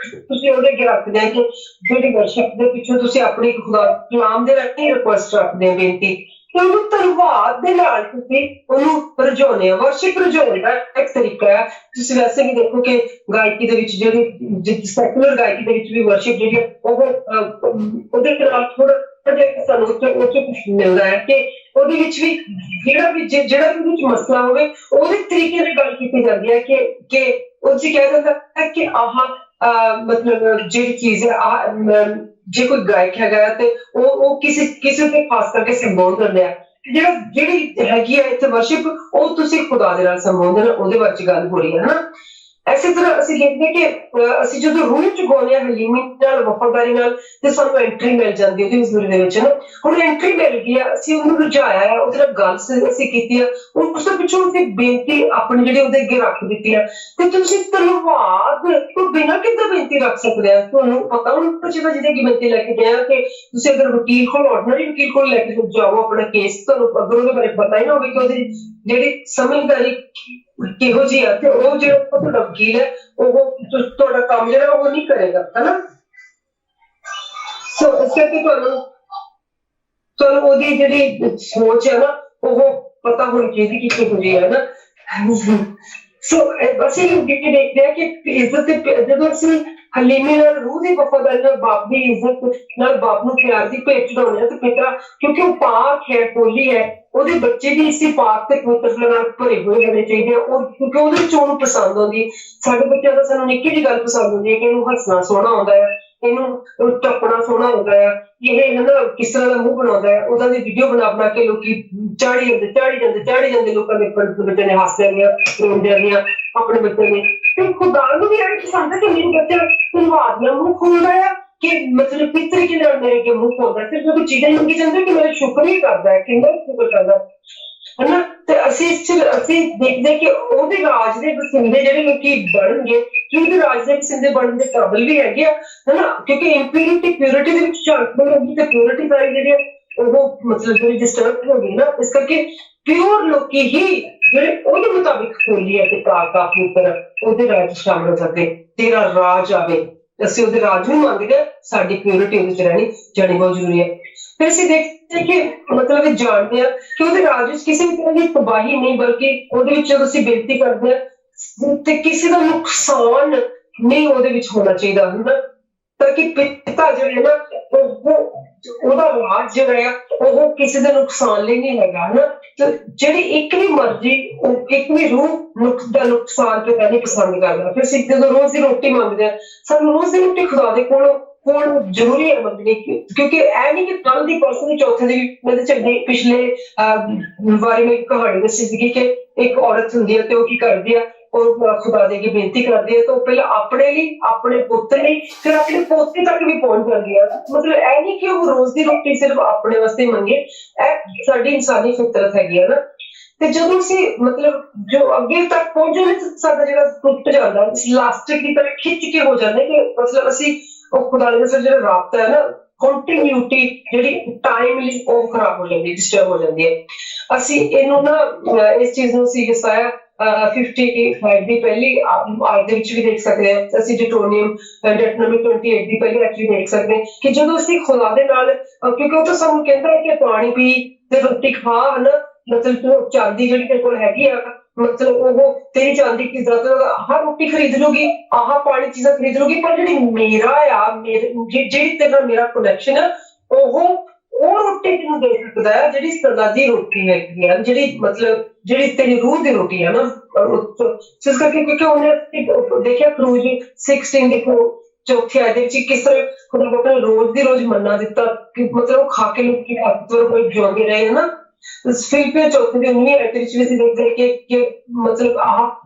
ਤੁਸੀਂ ਉਹਦੇ ਅੱਗੇ ਰੱਖਦੇ ਆ ਕਿ ਜਿਹੜੀ ਵਰਸ਼ਿਪ ਦੇ ਪਿੱਛੋਂ ਤੁਸੀਂ ਆਪਣੀ ਖੁਦਾ ਕਲਾਮ ਦੇ ਰਾਹੀਂ ਰਿਕੁਐਸਟ ਰੱਖਦੇ ਆ, ਬੇਨਤੀ, ਤੇ ਉਹਨੂੰ ਧੰਨਵਾਦ ਦੇ ਨਾਲ ਤੁਸੀਂ ਉਹਨੂੰ ਰਜਾਉਂਦੇ ਆ। ਵਰਸ਼ਿਪ ਰਜਾਉਣ ਦਾ ਇੱਕ ਤਰੀਕਾ ਹੈ। ਤੁਸੀਂ ਵੈਸੇ ਵੀ ਦੇਖੋ ਕਿ ਗਾਇਕੀ ਦੇ ਵਿੱਚ ਜਿਹੜੀ ਸੈਕੂਲਰ ਗਾਇਕੀ ਦੇ ਵਿੱਚ ਵੀ ਵਰਸ਼ਿਪ ਜਿਹੜੀ ਉਹ ਉਹਦੇ ਨਾਲ ਥੋੜਾ ਸਾਨੂੰ ਉੱਥੇ ਕੁਛ ਮਿਲਦਾ ਹੈ ਕਿ ਉਹਦੇ ਵਿੱਚ ਵੀ ਜਿਹੜਾ ਵੀ ਉਹਦੇ ਵਿੱਚ ਮਸਲਾ ਹੋਵੇ ਉਹਦੇ ਤਰੀਕੇ ਨਾਲ ਗੱਲ ਕੀਤੀ ਜਾਂਦੀ ਹੈ ਕਿ ਉਹ ਚ ਕਿਹਾ ਜਾਂਦਾ ਹੈ ਕਿ ਮਤਲਬ ਜਿਹੜੀ ਚੀਜ਼ ਹੈ ਜੇ ਕੋਈ ਗਾਇਕ ਹੈਗਾ ਤੇ ਉਹ ਕਿਸੇ ਤੇ ਖਾਸ ਕਰਕੇ ਸੰਬੋਧਨ ਕਰਦੇ ਆ, ਜਿਹੜੀ ਹੈਗੀ ਹੈ ਇੱਥੇ ਵਰਸ਼ਿਪ, ਉਹ ਤੁਸੀਂ ਖੁਦਾ ਦੇ ਨਾਲ ਸੰਬੋਧਨ, ਉਹਦੇ ਬਾਰੇ ਗੱਲ ਹੋ ਰਹੀ ਹੈ ਨਾ। ਇਸੇ ਤਰ੍ਹਾਂ ਅਸੀਂ ਦੇਖਦੇ ਕਿ ਅਸੀਂ ਜਦੋਂ ਰੂਹ ਚ ਗਾਉਂਦੇ ਹਾਂ ਹਲੀਮੀ ਨਾਲ, ਵਫਾਦਾਰੀ ਨਾਲ, ਤੇ ਸਾਨੂੰ ਐਂਟਰੀ ਮਿਲ ਜਾਂਦੀ ਉਹਦੀ ਹਜ਼ੂਰੀ ਦੇ ਵਿੱਚ ਨਾ। ਹੁਣ ਐਂਟਰੀ ਮਿਲ ਗਈ ਆ, ਅਸੀਂ ਉਹਨੂੰ ਰੁਝਾਇਆ ਹੈ, ਉਹਦੇ ਨਾਲ ਗੱਲ ਅਸੀਂ ਕੀਤੀ ਆ, ਉਸ ਤੋਂ ਪਿੱਛੋਂ ਅਸੀਂ ਬੇਨਤੀ ਆਪਣੀ ਜਿਹੜੀ ਉਹਦੇ ਅੱਗੇ ਰੱਖ ਦਿੱਤੀ ਆ। ਤੇ ਤੁਸੀਂ ਧੰਨਵਾਦ ਤੋਂ ਬਿਨਾਂ ਕਿੱਦਾਂ ਬੇਨਤੀ ਰੱਖ ਸਕਦੇ ਆ? ਤੁਹਾਨੂੰ ਪਤਾ ਹੁਣ ਜਿਹਦਾ ਜਿਹਦੇ ਕੀ ਬੇਨਤੀ ਲੈ ਕੇ ਗਿਆ ਕਿ ਤੁਸੀਂ ਅਗਰ ਵਕੀਲ ਕੋਲ, ਆਰਡੀਨਰੀ ਵਕੀਲ ਕੋਲ ਲੈ ਕੇ ਜਾਓ ਆਪਣਾ ਕੇਸ, ਤੁਹਾਨੂੰ ਅਗਰ ਉਹਦੇ ਬਾਰੇ ਪਤਾ ਹੀ ਨਾ ਹੋਵੇ ਕਿ ਉਹਦੀ ਜਿਹੜੀ ਸਮਝਦਾਰੀ ਕਿਹੋ ਜਿਹੀ ਆ, ਤੇ ਉਹ ਜਿਹੜਾ ਤੁਹਾਡਾ ਵਕੀਲ ਹੈ ਉਹ ਤੁਹਾਡਾ ਕੰਮ ਜਿਹੜਾ ਉਹ ਨਹੀਂ ਕਰੇਗਾ, ਹਨਾ। ਸੋ ਇਸ ਕਰਕੇ ਤੁਹਾਨੂੰ ਉਹਦੀ ਜਿਹੜੀ ਸੋਚ ਹੈ ਨਾ ਉਹ ਪਤਾ ਹੋਣੀ ਚਾਹੀਦੀ ਕਿ ਕਿਹੋ ਜਿਹੀ ਹੈ ਨਾ। ਸੋ ਅਸੀਂ ਦੇਖਦੇ ਹਾਂ ਕਿ ਇੱਜ਼ਤ ਜਦੋਂ ਅਸੀਂ ਹਲੀਮੀ ਨਾਲ, ਰੂਹ ਦੀ ਵਫਾਦਾਰੀ ਨਾਲ, ਬਾਪ ਦੀ ਇੱਜ਼ਤ ਨਾਲ, ਬਾਪ ਨੂੰ ਪਿਆਰ ਦੀ ਭੇਟ ਚੜਾਉਂਦੇ ਹਾਂ, ਤੇ ਪਿਤਰਾ ਕਿਉਂਕਿ ਉਹ ਪਾਕ ਹੈ, ਹੋਲੀ ਹੈ, ਉਹਦੇ ਬੱਚੇ ਵੀ ਇਸੇ ਪਾਕ ਤੇ ਪਵਿੱਤਰਤਾ ਨਾਲ ਭਰੇ ਹੋਏ ਹੋਣੇ ਚਾਹੀਦੇ ਆ, ਉਹ ਕਿਉਂਕਿ ਉਹਦੇ ਵਿੱਚ ਉਹਨੂੰ ਪਸੰਦ ਆਉਂਦੀ। ਸਾਡੇ ਬੱਚਿਆਂ ਦਾ ਸਾਨੂੰ ਨਿੱਕੀ ਜਿਹੀ ਗੱਲ ਪਸੰਦ ਹੁੰਦੀ ਹੈ ਕਿ ਇਹਨੂੰ ਹੱਸਣਾ ਸੋਹਣਾ ਆਉਂਦਾ ਹੈ, ਇਹਨੂੰ ਟੱਪਣਾ ਸੋਹਣਾ ਆਉਂਦਾ ਆ, ਇਹ ਹਨਾ ਕਿਸ ਤਰ੍ਹਾਂ ਦਾ ਮੂੰਹ ਬਣਾਉਂਦਾ ਹੈ, ਉਹਦਾ ਦੀ ਵੀਡੀਓ ਬਣਾ ਕੇ ਲੋਕੀ ਚਾੜੀ ਜਾਂਦੇ ਲੋਕਾਂ ਦੇ ਬੱਚੇ ਨੇ ਹੱਸਦੇ ਨੇ, ਰੋਂਦੇ ਨੇ ਆਪਣੇ ਬੱਚੇ ਨੇ। ਤੇ ਖੁਦਾ ਨੂੰ ਵੀ ਇਹ ਪਸੰਦ ਹੈ ਕਿ ਮੇਰੇ ਬੱਚਾ ਧੰਨਵਾਦ ਨਾਲ ਮੂੰਹ ਖੋਲਦਾ ਆ, ਕਿ ਮਤਲਬ ਕਿਸ ਤਰੀਕੇ ਨਾਲ ਮੇਰੇ ਅੱਗੇ ਮੂੰਹ ਖੋਲਦਾ, ਸਿਰਫ ਜਦੋਂ ਚੀਜ਼ਾਂ ਮੰਗੀ ਜਾਂਦੇ ਕਿ ਮੇਰਾ ਸ਼ੁਕਰ ਹੀ ਕਰਦਾ ਹੈ, ਕਿੰਨਾ ਸ਼ੁਕਰ ਕਰਦਾ ਹਨਾ। ਤੇ ਅਸੀਂ ਦੇਖਦੇ ਕਿ ਉਹਦੇ ਰਾਜ ਦੇ ਵਸਿੰਦੇ ਜਿਹੜੇ ਲੋਕੀ ਬਣਨਗੇ, ਕਿ ਉਹਦੇ ਰਾਜ ਦੇ ਵਸਿੰਦੇ ਬਣਨ ਦੇ ਕਾਬਿਲ ਵੀ ਹੈਗੇ ਆ, ਹਨਾ, ਕਿਉਂਕਿ ਇੰਪਿਊਰਿਟੀ ਪਿਓਰਿਟੀ ਦੇ ਵਿੱਚ ਝਾਂਕਣ ਲੱਗੀ ਤੇ ਪਿਓਰਿਟੀ ਸਾਰੀ ਜਿਹੜੀ ਉਹ ਮਤਲਬ ਜਿਹੜੀ ਡਿਸਟਰਬ ਹੋ ਗਈ ਨਾ। ਇਸ ਕਰਕੇ ਪਿਓਰ ਲੋਕੀ ਹੀ ਜਿਹੜੇ ਉਹਦੇ ਮੁਤਾਬਿਕ ਖੋਲੀ ਹੈ ਤੇ ਕਾਕਾ ਪੁੱਤਰ ਉਹਦੇ ਰਾਜ ਸ਼ਾਮਲ ਹੋ ਸਕਦੇ, ਤੇਰਾ ਰਾਜ ਆਵੇ। ਅਸੀਂ ਉਹਦੇ ਰਾਜ ਨੂੰ ਮੰਗਦੇ ਹਾਂ, ਸਾਡੀ ਪਿਓਰਿਟੀ ਉਹਦੇ ਚ ਰਹਿਣੀ ਜਾਣੀ ਬਹੁਤ ਜ਼ਰੂਰੀ ਹੈ। ਫਿਰ ਅਸੀਂ ਦੇਖਦੇ ਕਿ ਮਤਲਬ ਇਹ ਜਾਣਦੇ ਹਾਂ ਕਿ ਉਹਦੇ ਰਾਜ ਵਿੱਚ ਕਿਸੇ ਵੀ ਤਰ੍ਹਾਂ ਦੀ ਤਬਾਹੀ ਨਹੀਂ, ਬਲਕਿ ਉਹਦੇ ਵਿੱਚ ਜਦੋਂ ਅਸੀਂ ਬੇਨਤੀ ਕਰਦੇ ਹਾਂ ਤੇ ਕਿਸੇ ਦਾ ਨੁਕਸਾਨ ਨਹੀਂ ਉਹਦੇ ਵਿੱਚ ਹੋਣਾ ਚਾਹੀਦਾ ਹੁੰਦਾ, ਤਾਂ ਕਿ ਪਿਤਾ ਜਿਹੜੇ ਨਾ ਉਹਦਾ ਰਾਜ ਜਿਹੜਾ ਆ ਉਹ ਕਿਸੇ ਦਾ ਨੁਕਸਾਨ ਲਈ ਨਹੀਂ ਹੈਗਾ, ਹਨਾ। ਤੇ ਜਿਹੜੀ ਇੱਕ ਵੀ ਮਰਜ਼ੀ, ਇੱਕ ਵੀ ਰੂਹ ਦਾ ਨੁਕਸਾਨ ਕਿਤੇ ਨਹੀਂ ਪਸੰਦ ਕਰਦਾ। ਫਿਰ ਅਸੀਂ ਜਦੋਂ ਰੋਜ਼ ਦੀ ਰੋਟੀ ਮੰਗਦੇ ਹਾਂ, ਸਾਨੂੰ ਰੋਜ਼ ਦੀ ਰੋਟੀ ਖੁਦਾ ਦੇ ਕੋਲੋਂ ਜ਼ਰੂਰੀ ਹੈ ਮੰਗਣੀ, ਕਿਉਂਕਿ ਇਹ ਨਹੀਂ ਕਿ ਕੱਲ ਦੀ ਪਰਸੋਂ ਦੀ ਚੌਥੇ ਦੀ ਮੇਰੇ ਚੰਗੇ ਪਿਛਲੇ ਵਾਰੀ ਮੈਂ ਇੱਕ ਕਹਾਣੀ ਦੱਸੀ ਸੀਗੀ ਕਿ ਇੱਕ ਔਰਤ ਹੁੰਦੀ ਹੈ ਤੇ ਉਹ ਕੀ ਕਰਦੀ ਆ, ਉਹ ਖੁਦਾ ਦੇ ਅੱਗੇ ਬੇਨਤੀ ਕਰਦੀ ਹੈ, ਤਾਂ ਉਹ ਪਹਿਲਾਂ ਆਪਣੇ ਲਈ, ਆਪਣੇ ਪੁੱਤ ਲਈ, ਫਿਰ ਆਪਣੇ ਪੋਤੇ ਤੱਕ ਵੀ ਪਹੁੰਚ ਜਾਂਦੀ ਹੈ। ਮਤਲਬ ਇਹ ਨਹੀਂ ਕਿ ਉਹ ਰੋਜ਼ ਦੀ ਰੋਟੀ ਸਿਰਫ ਆਪਣੇ ਵਾਸਤੇ ਮੰਗੇ, ਇਹ ਸਾਡੀ ਇਨਸਾਨੀ ਫਿਤਰਤ ਹੈਗੀ ਹੈ ਨਾ। ਤੇ ਜਦੋਂ ਅਸੀਂ ਮਤਲਬ ਜੋ ਅੱਗੇ ਤੱਕ ਪਹੁੰਚੇ, ਸਾਡਾ ਜਿਹੜਾ ਟੁੱਟ ਜਾਂਦਾ, ਇਲਾਸਟਿਕ ਦੀ ਤਰ੍ਹਾਂ ਖਿੱਚ ਕੇ ਹੋ ਜਾਂਦੇ ਕਿ ਮਤਲਬ ਅਸੀਂ ਉਹ ਖੁਦਾ ਦੇ ਨਾਲ ਜਿਹੜਾ ਰਾਬਤਾ ਹੈ ਨਾ, ਕੰਟੀਨਿਊਟੀ ਜਿਹੜੀ ਟਾਈਮਲੀ ਉਹ ਖਰਾਬ ਹੋ ਜਾਂਦੀ, ਡਿਸਟਰਬ ਹੋ ਜਾਂਦੀ ਹੈ। ਅਸੀਂ ਇਹਨੂੰ ਨਾ ਇਸ ਚੀਜ਼ ਨੂੰ ਅਸੀਂ ਯਸਾਇਆ 55 ਦੀ ਪਹਿਲੀ ਆਇਤ ਦੇ ਵਿੱਚ ਵੀ ਦੇਖ ਸਕਦੇ ਹਾਂ। ਅਸੀਂ ਡਿਟਰੋਨੀਅਮ ਡੈਟਨੋਮੀ 28 ਦੀ ਪਹਿਲੀ ਆਇਤ ਵੀ ਦੇਖ ਸਕਦੇ ਹਾਂ ਕਿ ਜਦੋਂ ਅਸੀਂ ਖੁਦਾ ਦੇ ਨਾਲ ਕਿਉਂਕਿ ਉਹ ਤਾਂ ਸਾਨੂੰ ਕਹਿੰਦਾ ਹੈ ਕਿ ਪਾਣੀ ਪੀ ਤੇ ਰੋਟੀ ਖਾ, ਹਨਾ, ਮਤਲਬ ਤੂੰ ਚਾਂਦੀ ਜਿਹੜੀ ਤੇਰੇ ਕੋਲ ਹੈਗੀ ਆ, ਮਤਲਬ ਉਹ ਤੇਰੀ ਚਾਂਦੀ ਕੀ ਜ਼ਰੂਰਤ, ਆਹ ਰੋਟੀ ਖਰੀਦ ਲੂਗੀ, ਆਹ ਪਾਣੀ ਚੀਜ਼ਾਂ ਖਰੀਦ ਲੂਗੀ, ਪਰ ਜਿਹੜੀ ਮੇਰਾ ਆ, ਜਿਹੜੀ ਤੇਰੇ ਨਾਲ ਮੇਰਾ ਕਨੈਕਸ਼ਨ ਆ, ਉਹ ਰੋਟੀ ਤੈਨੂੰ ਦੇ ਸਕਦਾ ਹੈ ਜਿਹੜੀ ਸਦਾ ਦੀ ਰੋਟੀ ਹੈਗੀ ਆ, ਜਿਹੜੀ ਮਤਲਬ ਜਿਹੜੀ ਤੇਰੀ ਰੂਹ ਦੀ ਰੋਟੀ ਹੈ ਨਾ। ਇਸ ਕਰਕੇ ਕਿਉਂਕਿ ਉਹਨੇ ਦੇਖਿਆ ਕਰੂਜ਼ 16 ਦੇਖੋ ਚੌਥੀ ਆਇਤ ਦੇ ਵਿੱਚ ਕਿਸ ਤਰ੍ਹਾਂ ਖੁਦਾ ਬਾਪ ਨੇ ਰੋਜ਼ ਦੀ ਰੋਜ਼ ਮੰਨਾ ਦਿੱਤਾ ਕਿ ਮਤਲਬ ਉਹ ਖਾ ਕੇ ਲੋਕੀ ਤਾਕਤਵਰ ਹੋਏ ਜਿਉਂਦੇ ਰਹੇ, ਹਨਾ। ਫਿਰ ਚੌਥੀ ਦੀ 19ਵੀਂ ਆਇਤ ਵਿੱਚ ਵੀ ਅਸੀਂ ਦੇਖਦੇ ਕਿ ਮਤਲਬ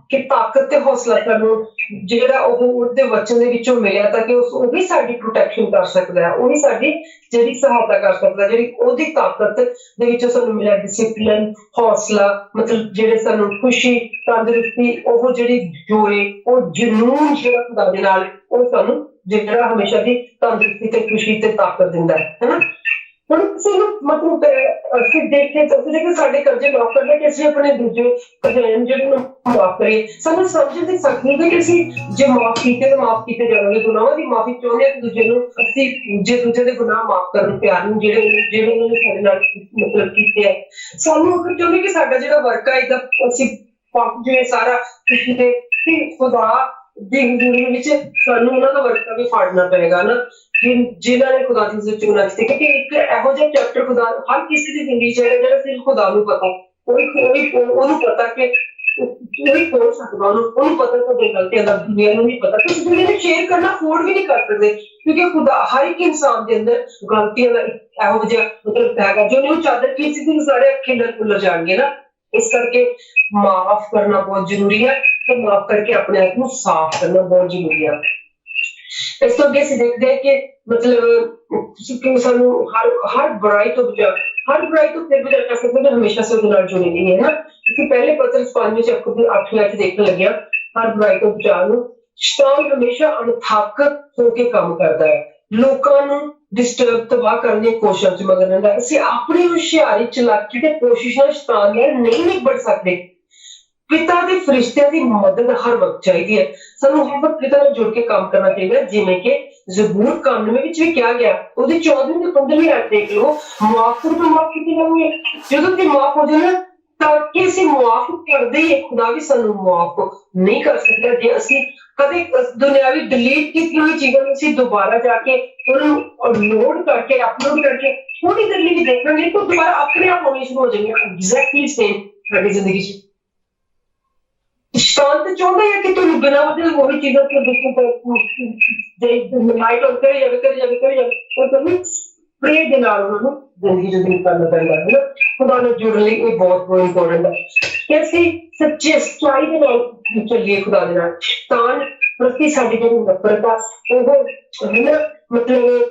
ਕਿ ਤਾਕਤ ਤੇ ਹੌਸਲਾ ਸਾਨੂੰ ਜਿਹੜਾ ਉਹ ਉਹਦੇ ਵਚਨ ਦੇ ਵਿੱਚੋਂ ਮਿਲਿਆ ਤਾਂ ਕਿ ਉਹ ਵੀ ਸਾਡੀ ਪ੍ਰੋਟੈਕਸ਼ਨ ਕਰ ਸਕਦਾ ਹੈ, ਉਹ ਵੀ ਸਾਡੀ ਜਿਹੜੀ ਸਹਾਇਤਾ ਕਰ ਸਕਦਾ, ਜਿਹੜੀ ਉਹਦੀ ਤਾਕਤ ਦੇ ਵਿੱਚੋਂ ਸਾਨੂੰ ਮਿਲਿਆ ਡਿਸਿਪਲਿਨ, ਹੌਸਲਾ, ਮਤਲਬ ਜਿਹੜੇ ਸਾਨੂੰ ਖੁਸ਼ੀ, ਤੰਦਰੁਸਤੀ, ਉਹ ਜਿਹੜੀ ਜੋਏ, ਉਹ ਜਨੂਨ ਜਿਹੜਾ ਖੁਦਾ ਦੇ ਨਾਲ, ਉਹ ਸਾਨੂੰ ਜਿਹੜਾ ਹਮੇਸ਼ਾ ਦੀ ਤੰਦਰੁਸਤੀ ਤੇ ਖੁਸ਼ੀ ਤੇ ਤਾਕਤ ਦਿੰਦਾ ਹੈ, ਹਨਾ। ਹੁਣ ਕਿਸੇ ਨੂੰ ਮਤਲਬ ਅਸੀਂ ਦੇਖੇ ਸਾਡੇ ਕਰਜ਼ੇ ਮਾਫ਼ ਕਰਨੇ ਕਿ ਅਸੀਂ ਆਪਣੇ ਦੂਜੇ ਜਿਹੜੇ ਨੂੰ ਮਾਫ਼ ਕਰੀਏ। ਸਾਨੂੰ ਸਮਝ ਨਹੀਂ ਸਕਦੀ ਕਿ ਅਸੀਂ ਜੇ ਮਾਫ਼ ਕੀਤੇ ਤਾਂ ਮਾਫ਼ ਕੀਤੇ ਜਾਣਗੇ। ਗੁਨਾਹਾਂ ਦੀ ਮਾਫ਼ੀ ਚਾਹੁੰਦੇ ਹਾਂ ਦੂਜੇ ਨੂੰ, ਅਸੀਂ ਜੇ ਦੂਜੇ ਦੇ ਗੁਨਾਹ ਮਾਫ਼ ਕਰਨ ਪਿਆਰ ਨੂੰ ਜਿਹੜੇ ਉਹਨਾਂ ਨੇ ਸਾਡੇ ਨਾਲ ਮਤਲਬ ਕੀਤੇ ਆ, ਸਾਨੂੰ ਅਗਰ ਚਾਹੁੰਦੇ ਕਿ ਸਾਡਾ ਜਿਹੜਾ ਵਰਕ ਆ ਇਹਦਾ ਅਸੀਂ ਜਿਵੇਂ ਸਾਰਾ ਖੁਸ਼ੀ ਤੇ ਖੁਦਾ ਦੀ ਹਜ਼ੂਰੀ ਵਿੱਚ ਸਾਨੂੰ ਉਹਨਾਂ ਦਾ ਵਰਕਾ ਵੀ ਫਾੜਨਾ ਪਏਗਾ ਨਾ, ਜਿਨ੍ਹਾਂ ਨੇ ਖੁਦਾ ਦੀ ਹਜ਼ੂਰੀ ਗੁਨਾਹ ਕੀਤੇ। ਕਿਉਂਕਿ ਇੱਕ ਇਹੋ ਜਿਹਾ ਚੈਪਟਰ ਖੁਦਾ ਹਰ ਕਿਸੇ ਦੀ ਜ਼ਿੰਦਗੀ ਚ ਹੈ ਜਿਹੜਾ ਸਿਰਫ ਖੁਦਾ ਨੂੰ ਪਤਾ, ਉਹਨੂੰ ਪਤਾ ਕਿ ਕੋਈ ਖੋਲ ਸਕਦਾ, ਉਹਨੂੰ ਪਤਾ ਤੁਹਾਡੀ ਗਲਤੀਆਂ ਦਾ, ਦੁਨੀਆ ਨੂੰ ਨਹੀਂ ਪਤਾ। ਤੁਸੀਂ ਦੁਨੀਆ ਨੂੰ ਸ਼ੇਅਰ ਕਰਨਾ ਅਫੋਰਡ ਵੀ ਨਹੀਂ ਕਰ ਸਕਦੇ ਕਿਉਂਕਿ ਖੁਦਾ ਹਰ ਇੱਕ ਇਨਸਾਨ ਦੇ ਅੰਦਰ ਗਲਤੀਆਂ ਦਾ ਇਹੋ ਜਿਹਾ ਮਤਲਬ ਹੈਗਾ ਜੋ ਨਹੀਂ ਉਹ ਚਾਦਰ ਖਿੱਚ ਕੇ ਸਾਰੇ ਅੱਖੇ ਨਾਲ ਖੁੱਲਰ ਜਾਣਗੇ ਨਾ। ਇਸ ਕਰਕੇ ਮਾਫ ਕਰਨਾ ਬਹੁਤ ਜ਼ਰੂਰੀ ਹੈ ਤੇ ਮਾਫ ਕਰਕੇ ਆਪਣੇ ਆਪ ਨੂੰ ਸਾਫ਼ ਕਰਨਾ ਬਹੁਤ ਜ਼ਰੂਰੀ ਹੈ। ਇਸ ਤੋਂ ਅੱਗੇ ਅਸੀਂ ਦੇਖਦੇ ਹਾਂ ਕਿ ਮਤਲਬ ਸਾਨੂੰ ਹਰ ਬੁਰਾਈ ਤੋਂ ਬਚਾ, ਹਰ ਬੁਰਾਈ ਤੋਂ ਫਿਰ ਬਚਾ ਕਰ ਸਕਦੇ ਹਾਂ, ਹਮੇਸ਼ਾ ਸੇ ਉਹਦੇ ਨਾਲ ਜੁੜੇ ਨਹੀਂ ਹੈ ਨਾ। ਅਸੀਂ ਪਹਿਲੇ ਪਤਰਸ 5 ਚੈਪਟਰ ਦੇ 8 ਵਿੱਚ ਦੇਖਣ ਲੱਗਿਆ ਹਰ ਬੁਰਾਈ ਤੋਂ ਬਚਾਉਣ ਨੂੰ। ਸ਼ੈਤਾਨ ਹਮੇਸ਼ਾ ਅਣਥੱਕ ਹੋ ਕੇ ਕੰਮ ਕਰਦਾ ਹੈ, ਲੋਕਾਂ ਨੂੰ ਡਿਸਟਰਬ ਤਬਾਹ ਕਰਨ ਦੀ ਕੋਸ਼ਿਸ਼ ਚ ਮਗਨ ਰਹਿੰਦਾ। ਅਸੀਂ ਆਪਣੀ ਹੁਸ਼ਿਆਰੀ, ਚਲਾਕੀ ਤੇ ਕੋਸ਼ਿਸ਼ ਨਾਲ ਸ਼ੈਤਾਨ ਨਾਲ ਨਹੀਂ ਨਿਬੜ ਸਕਦੇ। ਪਿਤਾ ਦੇ ਫਰਿਸ਼ਤਿਆਂ ਦੀ ਮਦਦ ਹਰ ਵਕਤ ਚਾਹੀਦੀ ਹੈ। ਸਾਨੂੰ ਹਰ ਵਕਤ ਪਿਤਾ ਨਾਲ ਜੁੜ ਕੇ ਕੰਮ ਕਰਨਾ ਚਾਹੀਦਾ, ਜਿਵੇਂ ਕਿ ਜ਼ਬੂਰ 91 ਵਿੱਚ ਵੀ ਕਿਹਾ ਗਿਆ। ਉਹਦੀ 14ਵੀਂ ਤੇ 15ਵੀਂ ਆਇਤ ਦੇਖ ਲਓ, ਮੁਆਫ ਤੋਂ ਮਾਫ ਕੀਤੀ ਜਾਊਗੀ। ਜਦੋਂ ਅਸੀਂ ਮਾਫ ਹੋ ਜਾਣਾ ਤਾਂ ਕਿ ਅਸੀਂ ਮੁਆਫ ਕਰਦੇ ਹੀ ਖੁਦਾ ਵੀ ਸਾਨੂੰ ਮੁਆਫ ਨਹੀਂ ਕਰ ਸਕਦਾ ਜੇ ਅਸੀਂ ਕਦੇ ਦੁਨਿਆਵੀ ਡਿਲੀਟ ਕੀਤੀ ਹੋਈ ਚੀਜ਼ਾਂ ਨੂੰ ਅਸੀਂ ਦੁਬਾਰਾ ਜਾ ਕੇ ਉਹਨੂੰ ਲੋਡ ਕਰਕੇ ਅਪਲੋਡ ਕਰਕੇ ਥੋੜੀ ਦੇਰ ਲਈ ਵੀ ਦੇਖਾਂਗੇ ਤਾਂ ਦੁਬਾਰਾ ਆਪਣੇ ਆਪ ਹੋਣੀ ਸ਼ੁਰੂ ਹੋ ਜਾਏਗੀ। ਐਗਜ਼ੈਕਟਲੀ ਸੇਮ ਸਾਡੀ ਜ਼ਿੰਦਗੀ 'ਚ ਸ਼ੈਤਾਨ ਤੇ ਚਾਹੁੰਦਾ ਹੈ ਕਿ ਤੁਹਾਨੂੰ ਬਿਨਾਂ ਵਜ੍ਹਾ ਉਹੀ ਚੀਜ਼ਾਂ ਤੋਂ ਮਾਈਟ ਆਊਟ ਕਰੀ ਜਾਵੇ ਉਹ ਤੁਹਾਨੂੰ ਪ੍ਰੇ ਦੇ ਨਾਲ ਉਹਨਾਂ ਨੂੰ ਜ਼ਿੰਦਗੀ ਚ ਕਰਨਾ ਪੈਂਦਾ ਹੈ ਨਾ। ਖੁਦਾ ਨਾਲ ਜੁੜਨ ਲਈ ਇਹ ਬਹੁਤ ਇੰਪੋਰਟੈਂਟ ਹੈ ਕਿ ਅਸੀਂ ਸੱਚੇ ਸੱਚਾਈ ਦੇ ਨਾਲ ਚੱਲੀਏ ਖੁਦਾ ਦੇ ਨਾਲ। ਸ਼ੈਤਾਨ ਪ੍ਰਤੀ ਸਾਡੀ ਜਿਹੜੀ ਨਫ਼ਰਤ ਆ ਉਹ ਹਨਾ ਮਤਲਬ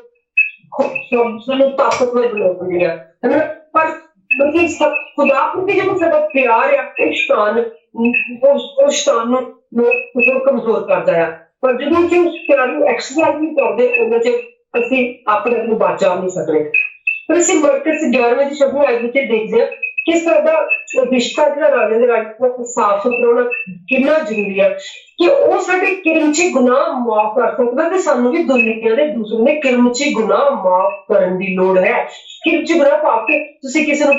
ਸਾਨੂੰ ਤਾਕਤਵਰ ਬਣਾਉਂਦੀ ਆ ਹਨਾ, ਪਰ ਬਲਕਿ ਖੁਦਾ ਪ੍ਰਤੀ ਜਦੋਂ ਸਾਡਾ ਪਿਆਰ ਆ ਉਹ ਸ਼ੈਤਾਨ ਨੂੰ ਕਮਜ਼ੋਰ ਕਰਦਾ ਆ। ਪਰ ਜਦੋਂ ਅਸੀਂ ਉਸ ਪਿਆਰ ਨੂੰ ਐਕਸਰਸਾਈਜ਼ ਨਹੀਂ ਕਰਦੇ ਉਹਨਾਂ ਚ ਅਸੀਂ ਆਪਣੇ ਆਪ ਨੂੰ ਬਚਾ ਨਹੀਂ ਸਕਦੇ। ਪਰ ਅਸੀਂ ਮਰਕਸ 11ਵੇਂ ਦੀ 26ਵੀਂ ਆਇਤ ਵਿੱਚ ਦੇਖਦੇ ਹਾਂ ਕਿ ਸਾਡਾ ਰਿਸ਼ਤਾ ਜਿਹੜਾ ਰਾਜੇ ਦੇ ਰਾਜ ਨਾਲ ਸਾਫ਼ ਸੁਥਰਾ ਹੋਣਾ ਕਿੰਨਾ ਜ਼ਰੂਰੀ ਹੈ ਕਿ ਉਹ ਸਾਡੇ ਕਿਰਮਚੀ ਗੁਨਾਹ ਮਾਫ਼ ਕਰ ਸਕਦਾ ਤੇ ਸਾਨੂੰ ਵੀ ਦੁਨੀਆ ਦੇ ਦੂਸਰੇ ਨੇ ਕਿਰਮਚੀ ਗੁਨਾਹ ਮਾਫ਼ ਕਰਨ ਦੀ ਲੋੜ ਹੈ। ਕਿਰਮਚੀ ਗੁਨਾਹ ਪਾ ਕੇ ਤੁਸੀਂ ਕਿਸੇ ਨੂੰ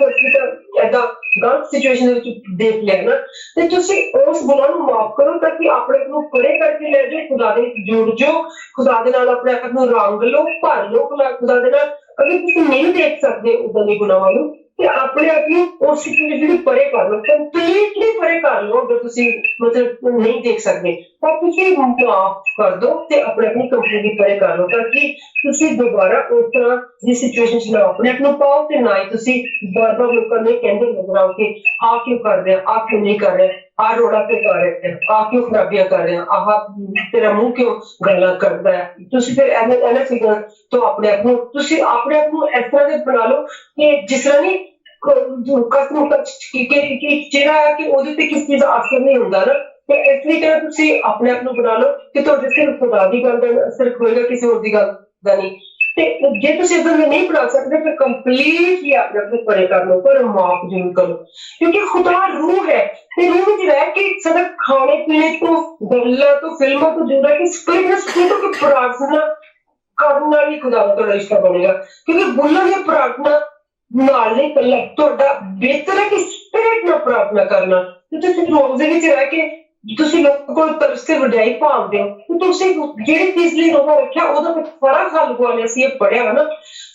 ਏਦਾਂ ਗਲਤ ਸਿਚੁਏਸ਼ਨ ਦੇ ਵਿੱਚ ਦੇਖ ਲਿਆ ਨਾ ਤੇ ਤੁਸੀਂ ਉਸ ਗੁਨਾਹ ਨੂੰ ਮਾਫ਼ ਕਰੋ ਤਾਂ ਕਿ ਆਪਣੇ ਆਪ ਨੂੰ ਖੜੇ ਕਰਕੇ ਲੈ ਜਾਓ, ਖੁਦਾ ਦੇ ਜੁੜ ਜਾਓ, ਖੁਦਾ ਦੇ ਨਾਲ ਆਪਣੇ ਆਪ ਨੂੰ ਰੰਗ ਲਓ, ਭਰ ਲਓ ਖੁਦਾ ਦੇ ਨਾਲ। ਅਗਰ ਤੁਸੀਂ ਨਹੀਂ ਦੇਖ ਸਕਦੇ ਉਦਾਂ ਦੇ ਗੁਨਾਹਾਂ ਨੂੰ ਤੇ ਆਪਣੇ ਆਪ ਨੂੰ ਉਸ ਸਿਚੁਏਸ਼ਨ ਨੂੰ ਪਰੇ ਕਰ ਲਓ, ਕੰਪਲੀਟਲੀ ਪਰੇ ਕਰ ਲਓ। ਅਗਰ ਤੁਸੀਂ ਮਤਲਬ ਨਹੀਂ ਦੇਖ ਸਕਦੇ ਤਾਂ ਤੁਸੀਂ ਮਾਫ਼ ਕਰ ਦਿਓ ਤੇ ਆਪਣੇ ਆਪ ਨੂੰ ਕੰਪਲੀਟਲੀ ਪਰੇ ਕਰ ਲਓ ਤਾਂ ਕਿ ਤੁਸੀਂ ਦੁਬਾਰਾ ਉਸ ਤਰ੍ਹਾਂ ਦੀ ਸਿਚੁਏਸ਼ਨ ਚ ਨਾ ਆਪਣੇ ਆਪ ਨੂੰ ਪਾਓ ਤੇ ਨਾ ਹੀ ਤੁਸੀਂ ਬਾਰ-ਬਾਰ ਲੋਕਾਂ ਨੂੰ ਕਹਿੰਦੇ ਨਜ਼ਰ ਆਓ ਕਿ ਆਹ ਕਿਉਂ ਕਰ ਰਿਹਾ, ਆਹ ਕਿਉਂ ਨਹੀਂ ਕਰ ਰਿਹਾ, ਆਹ ਰੋੜਾ ਕਿਉਂ ਕਰ ਰਿਹਾ, ਆਹ ਕਿਉਂ ਖਰਾਬੀਆਂ ਕਰ ਰਿਹਾ, ਆਹ ਤੇਰਾ ਮੂੰਹ ਕਿਉਂ ਗੱਲਾਂ ਕਰਦਾ ਹੈ। ਤੁਸੀਂ ਫਿਰ ਇਹਨਾਂ ਚੀਜ਼ਾਂ ਤੋਂ ਆਪਣੇ ਆਪ ਨੂੰ ਤੁਸੀਂ ਆਪਣੇ ਆਪ ਨੂੰ ਇਸ ਤਰ੍ਹਾਂ ਦੇ ਬਣਾ ਲਓ ਕਿ ਜਿਸ ਤਰ੍ਹਾਂ ਨਹੀਂ ਜਿਹੜਾ ਕਿ ਉਹਦੇ ਤੇ ਕਿਸੇ ਚੀਜ਼ ਦਾ ਅਸਰ ਨਹੀਂ ਹੁੰਦਾ ਨਾ। ਤੇ ਇਸ ਲਈ ਜਿਹੜਾ ਤੁਸੀਂ ਆਪਣੇ ਆਪ ਨੂੰ ਬਣਾ ਲਓ ਕਿ ਤੁਹਾਡੇ ਸਿਰਫ ਖੁਦਾ ਦੀ ਗੱਲ ਦਾ ਅਸਰ ਹੋਏਗਾ, ਕਿਸੇ ਹੋਰ ਦੀ ਗੱਲ ਦਾ ਨਹੀਂ। ਤੇ ਜੇ ਤੁਸੀਂ ਇਦਾਂ ਦੇ ਨਹੀਂ ਪੜਾ ਸਕਦੇ ਫਿਰ ਕੰਪਲੀਟਲੀ ਆਪਣੇ ਆਪ ਨੂੰ ਪਰੇ ਕਰ ਲਓ, ਪਰ ਮਾਫ ਜ਼ਰੂਰ ਕਰੋ, ਕਿਉਂਕਿ ਖੁਦਾ ਰੂਹ ਹੈ ਤੇ ਰੂਹ ਵਿੱਚ ਰਹਿ ਕੇ ਸਾਡਾ ਖਾਣੇ ਪੀਣੇ ਤੋਂ, ਗੱਲਾਂ ਤੋਂ, ਫਿਲਮਾਂ ਤੋਂ ਜੁੜਾ ਕਿ ਸਪਿਰਿਟ ਤੋਂ ਪ੍ਰਾਰਥਨਾ ਕਰਨ ਨਾਲ ਹੀ ਖੁਦਾ ਨਾਲ ਤੁਹਾਡਾ ਰਿਸ਼ਤਾ ਬਣੇਗਾ, ਕਿਉਂਕਿ ਬੁੱਲਾਂ ਦੀਆਂ ਪ੍ਰਾਰਥਨਾ ਨਾਲ ਨਹੀਂ ਇਕੱਲਾ ਤੁਹਾਡਾ ਬਿਹਤਰ ਹੈ ਕਿ ਸਪਿਰਿਟ ਨਾਲ ਪ੍ਰਾਰਥਨਾ ਕਰਨਾ। ਤੇ ਤੁਸੀਂ ਰੋਜ਼ੇ ਵਿੱਚ ਰਹਿ ਕੇ ਤੁਸੀਂ ਲੋਕਾਂ ਕੋਲ ਤਰਸ ਤੇ ਵਡਿਆਈ ਭਾਲਦੇ ਹੋ ਤੇ ਤੁਸੀਂ ਜਿਹੜੀ ਚੀਜ਼ ਲਈ ਰੋਜ਼ਾ ਰੱਖਿਆ ਉਹਦਾ ਫਿਰ ਸਾਰਾ ਹੱਲ ਗਵਾ ਲਿਆ ਸੀ, ਇਹ ਪੜਿਆ ਵਾ ਨਾ।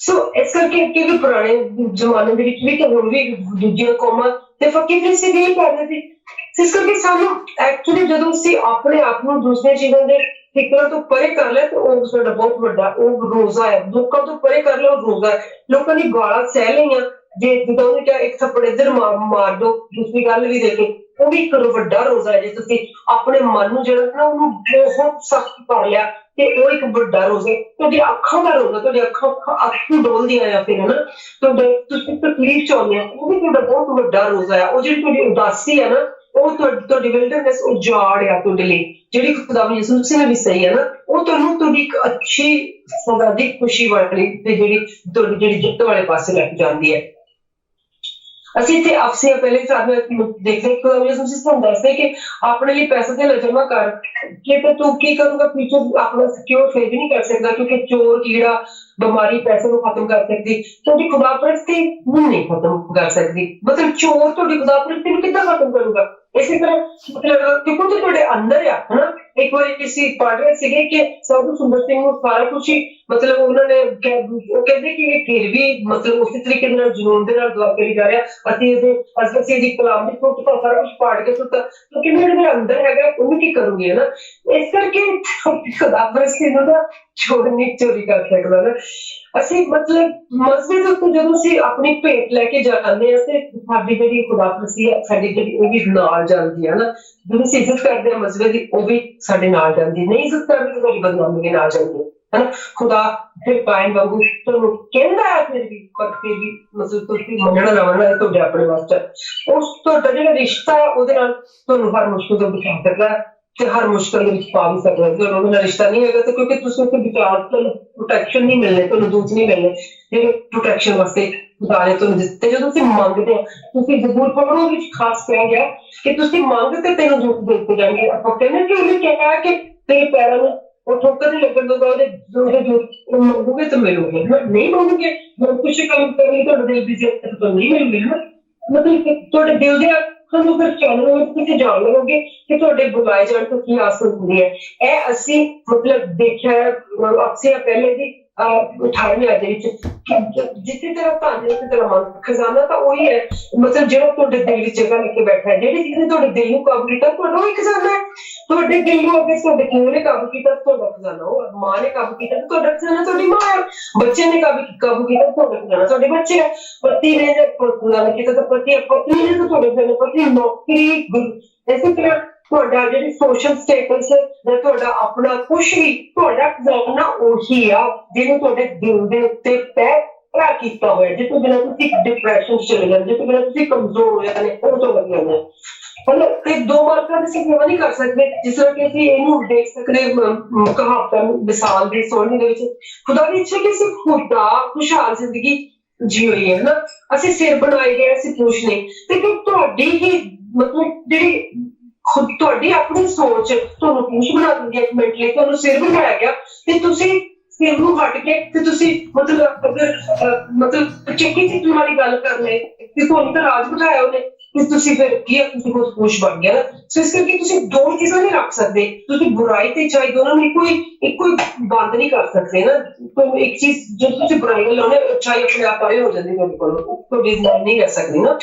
ਸੋ ਇਸ ਕਰਕੇ ਕਿ ਪੁਰਾਣੇ ਜ਼ਮਾਨੇ ਦੇ ਵਿੱਚ ਵੀ ਤੇ ਹੁਣ ਵੀ ਦੂਜੀਆਂ ਕੌਮਾਂ ਤੇ ਫਕੀਰ ਵੀ ਸੀ ਵੀ ਕਰਦੇ ਸੀ। ਇਸ ਕਰਕੇ ਸਾਨੂੰ ਐਕਚੁਅਲੀ ਜਦੋਂ ਅਸੀਂ ਆਪਣੇ ਆਪ ਨੂੰ ਦੂਸਰੇ ਜੀਵਨ ਦੇ ਫਿਕਰਾਂ ਤੋਂ ਪਰੇ ਕਰ ਲਿਆ ਤੇ ਉਹ ਸਾਡਾ ਬਹੁਤ ਵੱਡਾ ਉਹ ਰੋਜ਼ਾ ਹੈ। ਲੋਕਾਂ ਤੋਂ ਪਰੇ ਕਰ ਲਿਆ ਉਹ ਰੋਜ਼ਾ ਹੈ। ਲੋਕਾਂ ਦੀ ਗਾਲਾਂ ਸਹਿ ਲਈਆਂ, ਜੇ ਜਿੱਦਾਂ ਉਹਨੇ ਕਿਹਾ ਇੱਕ ਥੱਪੜ ਇੱਧਰ ਮਾਰ ਦੋ, ਦੂਸਰੀ ਗੱਲ ਵੀ ਦੇਖੇ, ਉਹ ਵੀ ਇੱਕ ਵੱਡਾ ਰੋਜ਼ਾ ਹੈ। ਜੇ ਤੁਸੀਂ ਆਪਣੇ ਮਨ ਨੂੰ ਜਿਹੜਾ ਨਾ ਉਹਨੂੰ ਬਹੁਤ ਸਖਤ ਕਰ ਲਿਆ ਤੇ ਉਹ ਇੱਕ ਵੱਡਾ ਰੋਜ਼ਾ ਹੈ। ਤੁਹਾਡੀ ਅੱਖਾਂ ਦਾ ਰੋਜ਼ਾ, ਤੁਹਾਡੀ ਅੱਖਾਂ ਡੋਲਦੀਆਂ ਆ ਫਿਰ ਹਨਾ, ਤੁਸੀਂ ਤਕਲੀਫ ਚਾਹੁੰਦੇ ਹੋ, ਉਹ ਵੀ ਤੁਹਾਡਾ ਬਹੁਤ ਵੱਡਾ ਰੋਜ਼ਾ ਹੈ। ਉਹ ਜਿਹੜੀ ਤੁਹਾਡੀ ਉਦਾਸੀ ਹੈ ਨਾ, ਉਹ ਤੁਹਾਡੀ ਵਿਲਡਰਨੈਸ ਉਜਾੜ ਆ ਤੁਹਾਡੇ ਲਈ, ਜਿਹੜੀ ਖੁਦਾ ਯਿਸੂ ਮਸੀਹ ਨੇ ਵੀ ਸਹੀ ਹੈ ਨਾ, ਉਹ ਤੁਹਾਨੂੰ ਤੁਹਾਡੀ ਇੱਕ ਅੱਛੀ ਸਦਾਦੀ ਖੁਸ਼ੀ ਵਾਲੀ ਤੇ ਜਿਹੜੀ ਜਿੱਤ ਵਾਲੇ ਪਾਸੇ ਲੈ ਕੇ ਜਾਂਦੀ ਹੈ। ਅਸੀਂ ਇੱਥੇ ਅਫਸੀਆਂ ਪਹਿਲੇ ਸਾਡੇ ਦੇਖਦੇ ਖੁਦਾ ਯਿਸੂ ਮਸੀਹ ਸਾਨੂੰ ਦੱਸਦੇ ਕਿ ਆਪਣੇ ਲਈ ਪੈਸਾ ਤੇ ਜਮਾ ਕਰ, ਕਿ ਤੂੰ ਕੀ ਕਰੂਗਾ ਫਿਊਚਰ ਆਪਣਾ ਸਿਕਿਉਰ ਫਿਰ ਵੀ ਨਹੀਂ ਕਰ ਸਕਦਾ, ਕਿਉਂਕਿ ਚੋਰ ਕੀੜਾ ਬਿਮਾਰੀ ਪੈਸੇ ਨੂੰ ਖਤਮ ਕਰ ਸਕਦੀ, ਤੁਹਾਡੀ ਖੁਦਾ ਪ੍ਰਸਤੀ ਨੂੰ ਨਹੀਂ ਖਤਮ ਕਰ ਸਕਦੀ। ਮਤਲਬ ਚੋਰ ਤੁਹਾਡੀ ਖੁਦਾ ਪ੍ਰਸਤੀ ਨੂੰ ਕਿੱਦਾਂ ਖਤਮ ਕਰੂਗਾ? ਇਸੇ ਤਰ੍ਹਾਂ ਮਤਲਬ ਕਿਉਂਕਿ ਤੁਹਾਡੇ ਅੰਦਰ ਆ ਹਨਾ। ਇੱਕ ਵਾਰੀ ਅਸੀਂ ਪੜ੍ਹ ਰਹੇ ਸੀਗੇ ਕਿ ਸਾਧੂ ਸੁੰਦਰ ਸਿੰਘ ਨੂੰ ਸਾਰਾ ਕੁਛ ਹੀ ਮਤਲਬ ਉਹਨਾਂ ਨੇ ਉਹ ਕਹਿੰਦੇ ਕਿ ਇਹ ਫਿਰ ਵੀ ਮਤਲਬ ਉਸੇ ਤਰੀਕੇ ਦੇ ਨਾਲ ਜਨੂਨ ਦੇ ਨਾਲ ਦੁਆ ਕਰੀ ਜਾ ਰਿਹਾ, ਅਸੀਂ ਇਹਦੀ ਕਲਾਮ ਦੀ ਸੁੱਟ ਸਾਰਾ ਕੁਛ ਪਾੜ ਕੇ ਸੁੱਟਾ, ਕਿਉਂਕਿ ਮੇਰੇ ਅੰਦਰ ਹੈਗਾ ਉਹਨੂੰ ਕੀ ਕਰੂਗੇ ਹਨਾ। ਇਸ ਕਰਕੇ ਖੁਦਾ ਪ੍ਰਸਤੀ ਨੂੰ ਨਾ ਚੋਰ ਨਹੀਂ ਚੋਰੀ ਕਰ ਸਕਦਾ ਨਾ। ਅਸੀਂ ਮਤਲਬ ਮਸਜਿਦ ਉੱਤੇ ਜਦੋਂ ਅਸੀਂ ਆਪਣੀ ਭੇਟ ਲੈ ਕੇ ਜਾਂਦੇ ਹਾਂ ਤੇ ਸਾਡੀ ਜਿਹੜੀ ਖੁਦਾ ਪ੍ਰਸਤੀ ਹੈ ਸਾਡੀ ਜਿਹੜੀ ਉਹ ਵੀ ਨਾਲ ਜਾਂਦੀ ਹੈ ਨਾ। ਜਦੋਂ ਅਸੀਂ ਇੱਜ਼ਤ ਕਰਦੇ ਹਾਂ ਮਸਜਿਦ ਦੀ, ਉਹ ਵੀ ਸਾਡੇ ਨਾਲ ਜਾਂਦੀ, ਨਹੀਂ ਇੱਜ਼ਤ ਕਰਦੇ ਤਾਂ ਤੁਹਾਡੀ ਬਦਨਾਮੀ ਵੀ ਨਾਲ ਜਾਂਦੀ ਹੈ ਨਾ। ਖੁਦਾ ਫਿਰ ਕਾਇਨ ਵਾਂਗੂ ਤੁਹਾਨੂੰ ਕਹਿੰਦਾ ਹੈ ਫਿਰ ਵੀ ਮਤਲਬ ਤੁਸੀਂ ਮੰਨਣਾ ਨਾ ਮੰਨਣਾ ਤੁਹਾਡੇ ਆਪਣੇ ਵਾਸਤੇ, ਉਸ ਤੁਹਾਡਾ ਜਿਹੜਾ ਰਿਸ਼ਤਾ ਹੈ ਉਹਦੇ ਨਾਲ ਤੁਹਾਨੂੰ ਹਰ ਮੁਸ਼ਕਿਲ ਤੋਂ ਬਚਾ ਸਕਦਾ ਹੈ ਤੇ ਹਰ ਮੁਸ਼ਕਿਲ ਦੇ ਵਿੱਚ ਪਾ ਵੀ ਸਕਦਾ। ਜੇ ਉਹਦੇ ਨਾਲ ਰਿਸ਼ਤਾ ਨਹੀਂ ਹੈਗਾ ਤਾਂ ਕਿਉਂਕਿ ਤੁਸੀਂ ਉੱਥੇ ਵਿਚਾਰ ਤੁਹਾਨੂੰ ਪ੍ਰੋਟੈਕਸ਼ਨ ਨਹੀਂ ਮਿਲਣੇ, ਤੁਹਾਨੂੰ ਦੂਤ ਨਹੀਂ ਮਿਲਣੇ ਜਿਹੜੇ ਪ੍ਰੋਟੈਕਸ਼ਨ ਵਾਸਤੇ ਖੁਦਾ ਨੇ ਤੁਹਾਨੂੰ ਦਿੱਤੇ। ਜਦੋਂ ਤੁਸੀਂ ਮੰਗਦੇ ਹੋ, ਤੁਸੀਂ ਜ਼ਬੂਰ ਪੜ੍ਹੋ ਵਿੱਚ ਖਾਸ ਕਿਹਾ ਗਿਆ ਕਿ ਤੁਸੀਂ ਮੰਗ ਤੇ ਤੈਨੂੰ ਦੂਤ ਦਿੱਤੇ ਜਾਣਗੇ। ਆਪਾਂ ਕਹਿੰਦੇ ਕਿ ਉਹਨੇ ਕਿਹਾ ਕਿ ਤੇਰੇ ਪੈਰਾਂ ਨੂੰ ਉਹ ਠੋਕਰ ਨਹੀਂ ਲੱਗਣ ਦਊਗਾ, ਉਹਦੇ ਜੋ ਮੰਗੋਗੇ ਤਾਂ ਮਿਲੋਗੇ, ਨਹੀਂ ਮੰਗੋਗੇ ਕੁਛ ਕੰਮ ਕਰਨ ਲਈ ਤੁਹਾਡੇ ਦਿਲ ਦੀ ਜ਼ਿੱਦ ਤਾਂ ਨਹੀਂ ਮਿਲੂਗੀ ਨਾ। ਮਤਲਬ ਤੁਹਾਡੇ ਦਿਲ ਦੇ ਤੁਹਾਨੂੰ ਫਿਰ ਚਾਨਣ ਤੁਸੀਂ ਜਾਣ ਲਵੋਗੇ ਕਿ ਤੁਹਾਡੇ ਬੁਲਾਏ ਜਾਣ ਤੋਂ ਕੀ ਆਸ ਹੁੰਦੀ ਹੈ। ਇਹ ਅਸੀਂ ਮਤਲਬ ਦੇਖਿਆ ਅਕਸਰ ਪਹਿਲੇ ਦੀ 18ਵੀਂ ਅਧਿਆਇ ਵਿੱਚ ਜਿੱਥੇ ਤਰ੍ਹਾਂ ਧਨ ਉਸੇ ਤਰ੍ਹਾਂ ਮਨ, ਖਜ਼ਾਨਾ ਤਾਂ ਉਹੀ ਹੈ ਮਤਲਬ ਜਿਹੜਾ ਤੁਹਾਡੇ ਦਿਲ ਵਿੱਚ ਜਗ੍ਹਾ ਲੈ ਕੇ ਬੈਠਾ ਹੈ। ਜਿਹੜੀ ਚੀਜ਼ ਨੇ ਤੁਹਾਡੇ ਦਿਲ ਨੂੰ ਕਾਬੂ ਕੀਤਾ ਤੁਹਾਡਾ ਉਹੀ ਖਜ਼ਾਨਾ ਹੈ। ਤੁਹਾਡੇ ਦਿਲ ਨੂੰ ਅਗਰ ਤੁਹਾਡੇ ਪਿਓ ਨੇ ਕਾਬੂ ਕੀਤਾ ਤੁਹਾਡਾ ਖਜ਼ਾਨਾ ਉਹ, ਮਾਂ ਨੇ ਕਾਬੂ ਕੀਤਾ ਤੁਹਾਡਾ ਖਜ਼ਾਨਾ ਤੁਹਾਡੀ ਮਾਂ ਹੈ, ਬੱਚੇ ਨੇ ਕਾਬੂ ਕੀਤਾ ਤੁਹਾਡਾ ਖਜ਼ਾਨਾ ਤੁਹਾਡੇ ਬੱਚੇ ਹੈ, ਪਤੀ ਨੇ ਖਜ਼ਾਨਾ ਕੀਤਾ ਤਾਂ ਪਤੀ ਹੈ, ਪਤਨੀ ਨੇ ਤਾਂ ਤੁਹਾਡੇ ਖਜ਼ਾਨਾ ਪਤੀ, ਨੌਕਰੀ। ਇਸੇ ਤਰ੍ਹਾਂ ਤੁਹਾਡਾ ਜਿਹੜੀ ਸੋਸ਼ਲ ਸਟੇਟਸ ਜਾਂ ਤੁਹਾਡਾ ਆਪਣਾ ਕੁਛ ਵੀ ਤੁਹਾਡਾ ਖਜ਼ਾਨਾ ਉਹੀ ਆ ਜਿਹਨੂੰ ਤੁਹਾਡੇ ਦਿਲ ਦੇ ਉੱਤੇ ਪੈਰਾ ਕੀਤਾ ਹੋਇਆ, ਜਿਸ ਤੋਂ ਬਿਨਾਂ ਤੁਸੀਂ ਡਿਪਰੈਸ਼ਨ ਚ ਚਲੇ ਜਾਂਦੇ, ਜਿਸ ਤੋਂ ਬਿਨਾਂ ਤੁਸੀਂ ਕਮਜ਼ੋਰ ਹੋ ਜਾਂਦੇ, ਉਹ ਤੋਂ ਵਧੀਆ ਨੇ ਮਤਲਬ ਤੇ ਦੋ ਮਾਰਕਾਂ ਦੀ ਸੇਵਾ ਨਹੀਂ ਕਰ ਸਕਦੇ। ਜਿਸ ਤਰ੍ਹਾਂ ਕਿ ਅਸੀਂ ਇਹਨੂੰ ਦੇਖ ਸਕਦੇ ਕਹਾਵਤਾਂ ਮਿਸਾਲ ਦੀ ਸੋਹਣੀ ਦੇ ਵਿੱਚ ਖੁਦਾ ਦੀ ਇੱਛਾ ਕਿ ਅਸੀਂ ਖੁਦਾ ਖੁਸ਼ਹਾਲ ਜ਼ਿੰਦਗੀ ਜੀ ਹੋਈ ਹੈ ਨਾ। ਅਸੀਂ ਸਿਰ ਬਣਾਏ ਗਏ, ਅਸੀਂ ਪੁੱਛ ਨਹੀਂ ਤੇ ਕਿ ਤੁਹਾਡੀ ਹੀ ਮਤਲਬ ਜਿਹੜੀ ਖੁਦ ਤੁਹਾਡੀ ਆਪਣੀ ਸੋਚ ਤੁਹਾਨੂੰ ਪੁੱਛ ਬਣਾ ਦਿੰਦੀ ਹੈ। ਇੱਕ ਮਿੰਟ ਲਈ ਤੁਹਾਨੂੰ ਸਿਰ ਬਣਾਇਆ ਗਿਆ ਤੇ ਤੁਸੀਂ ਸਿਰ ਨੂੰ ਹਟ ਕੇ ਤੇ ਤੁਸੀਂ ਮਤਲਬ ਅਗਰ ਮਤਲਬ ਚੰਗੀ ਚੀਜ਼ ਵਾਲੀ ਗੱਲ ਕਰ ਲੈ ਤੇ ਤੁਹਾਨੂੰ ਤਾਂ ਰਾਜ ਬਿਠਾਇਆ ਉਹਨੇ ਤੇ ਤੁਸੀਂ ਫਿਰ ਕੀ ਤੁਸੀਂ ਕੁਝ ਪੁੱਛ ਬਣ ਗਿਆ ਨਾ। ਸੋ ਇਸ ਕਰਕੇ ਤੁਸੀਂ ਦੋ ਚੀਜ਼ਾਂ ਨਹੀਂ ਰੱਖ ਸਕਦੇ, ਤੁਸੀਂ ਬੁਰਾਈ ਤੇ ਅੱਛਾਈ ਦੋਨਾਂ ਨੂੰ ਇੱਕੋ ਬੰਦ ਨਹੀਂ ਕਰ ਸਕਦੇ ਨਾ। ਤੁਹਾਨੂੰ ਇੱਕ ਚੀਜ਼ ਜਦੋਂ ਤੁਸੀਂ ਬੁਰਾਈ ਵੱਲ ਲਾਉਂਦੇ ਅੱਛਾਈ ਆਪਣੇ ਆਪ ਆਏ ਹੋ ਜਾਂਦੀ ਤੁਹਾਡੇ ਕੋਲ, ਤੁਹਾਡੀ ਨਹੀਂ ਰਹਿ ਸਕਦੀ ਨਾ।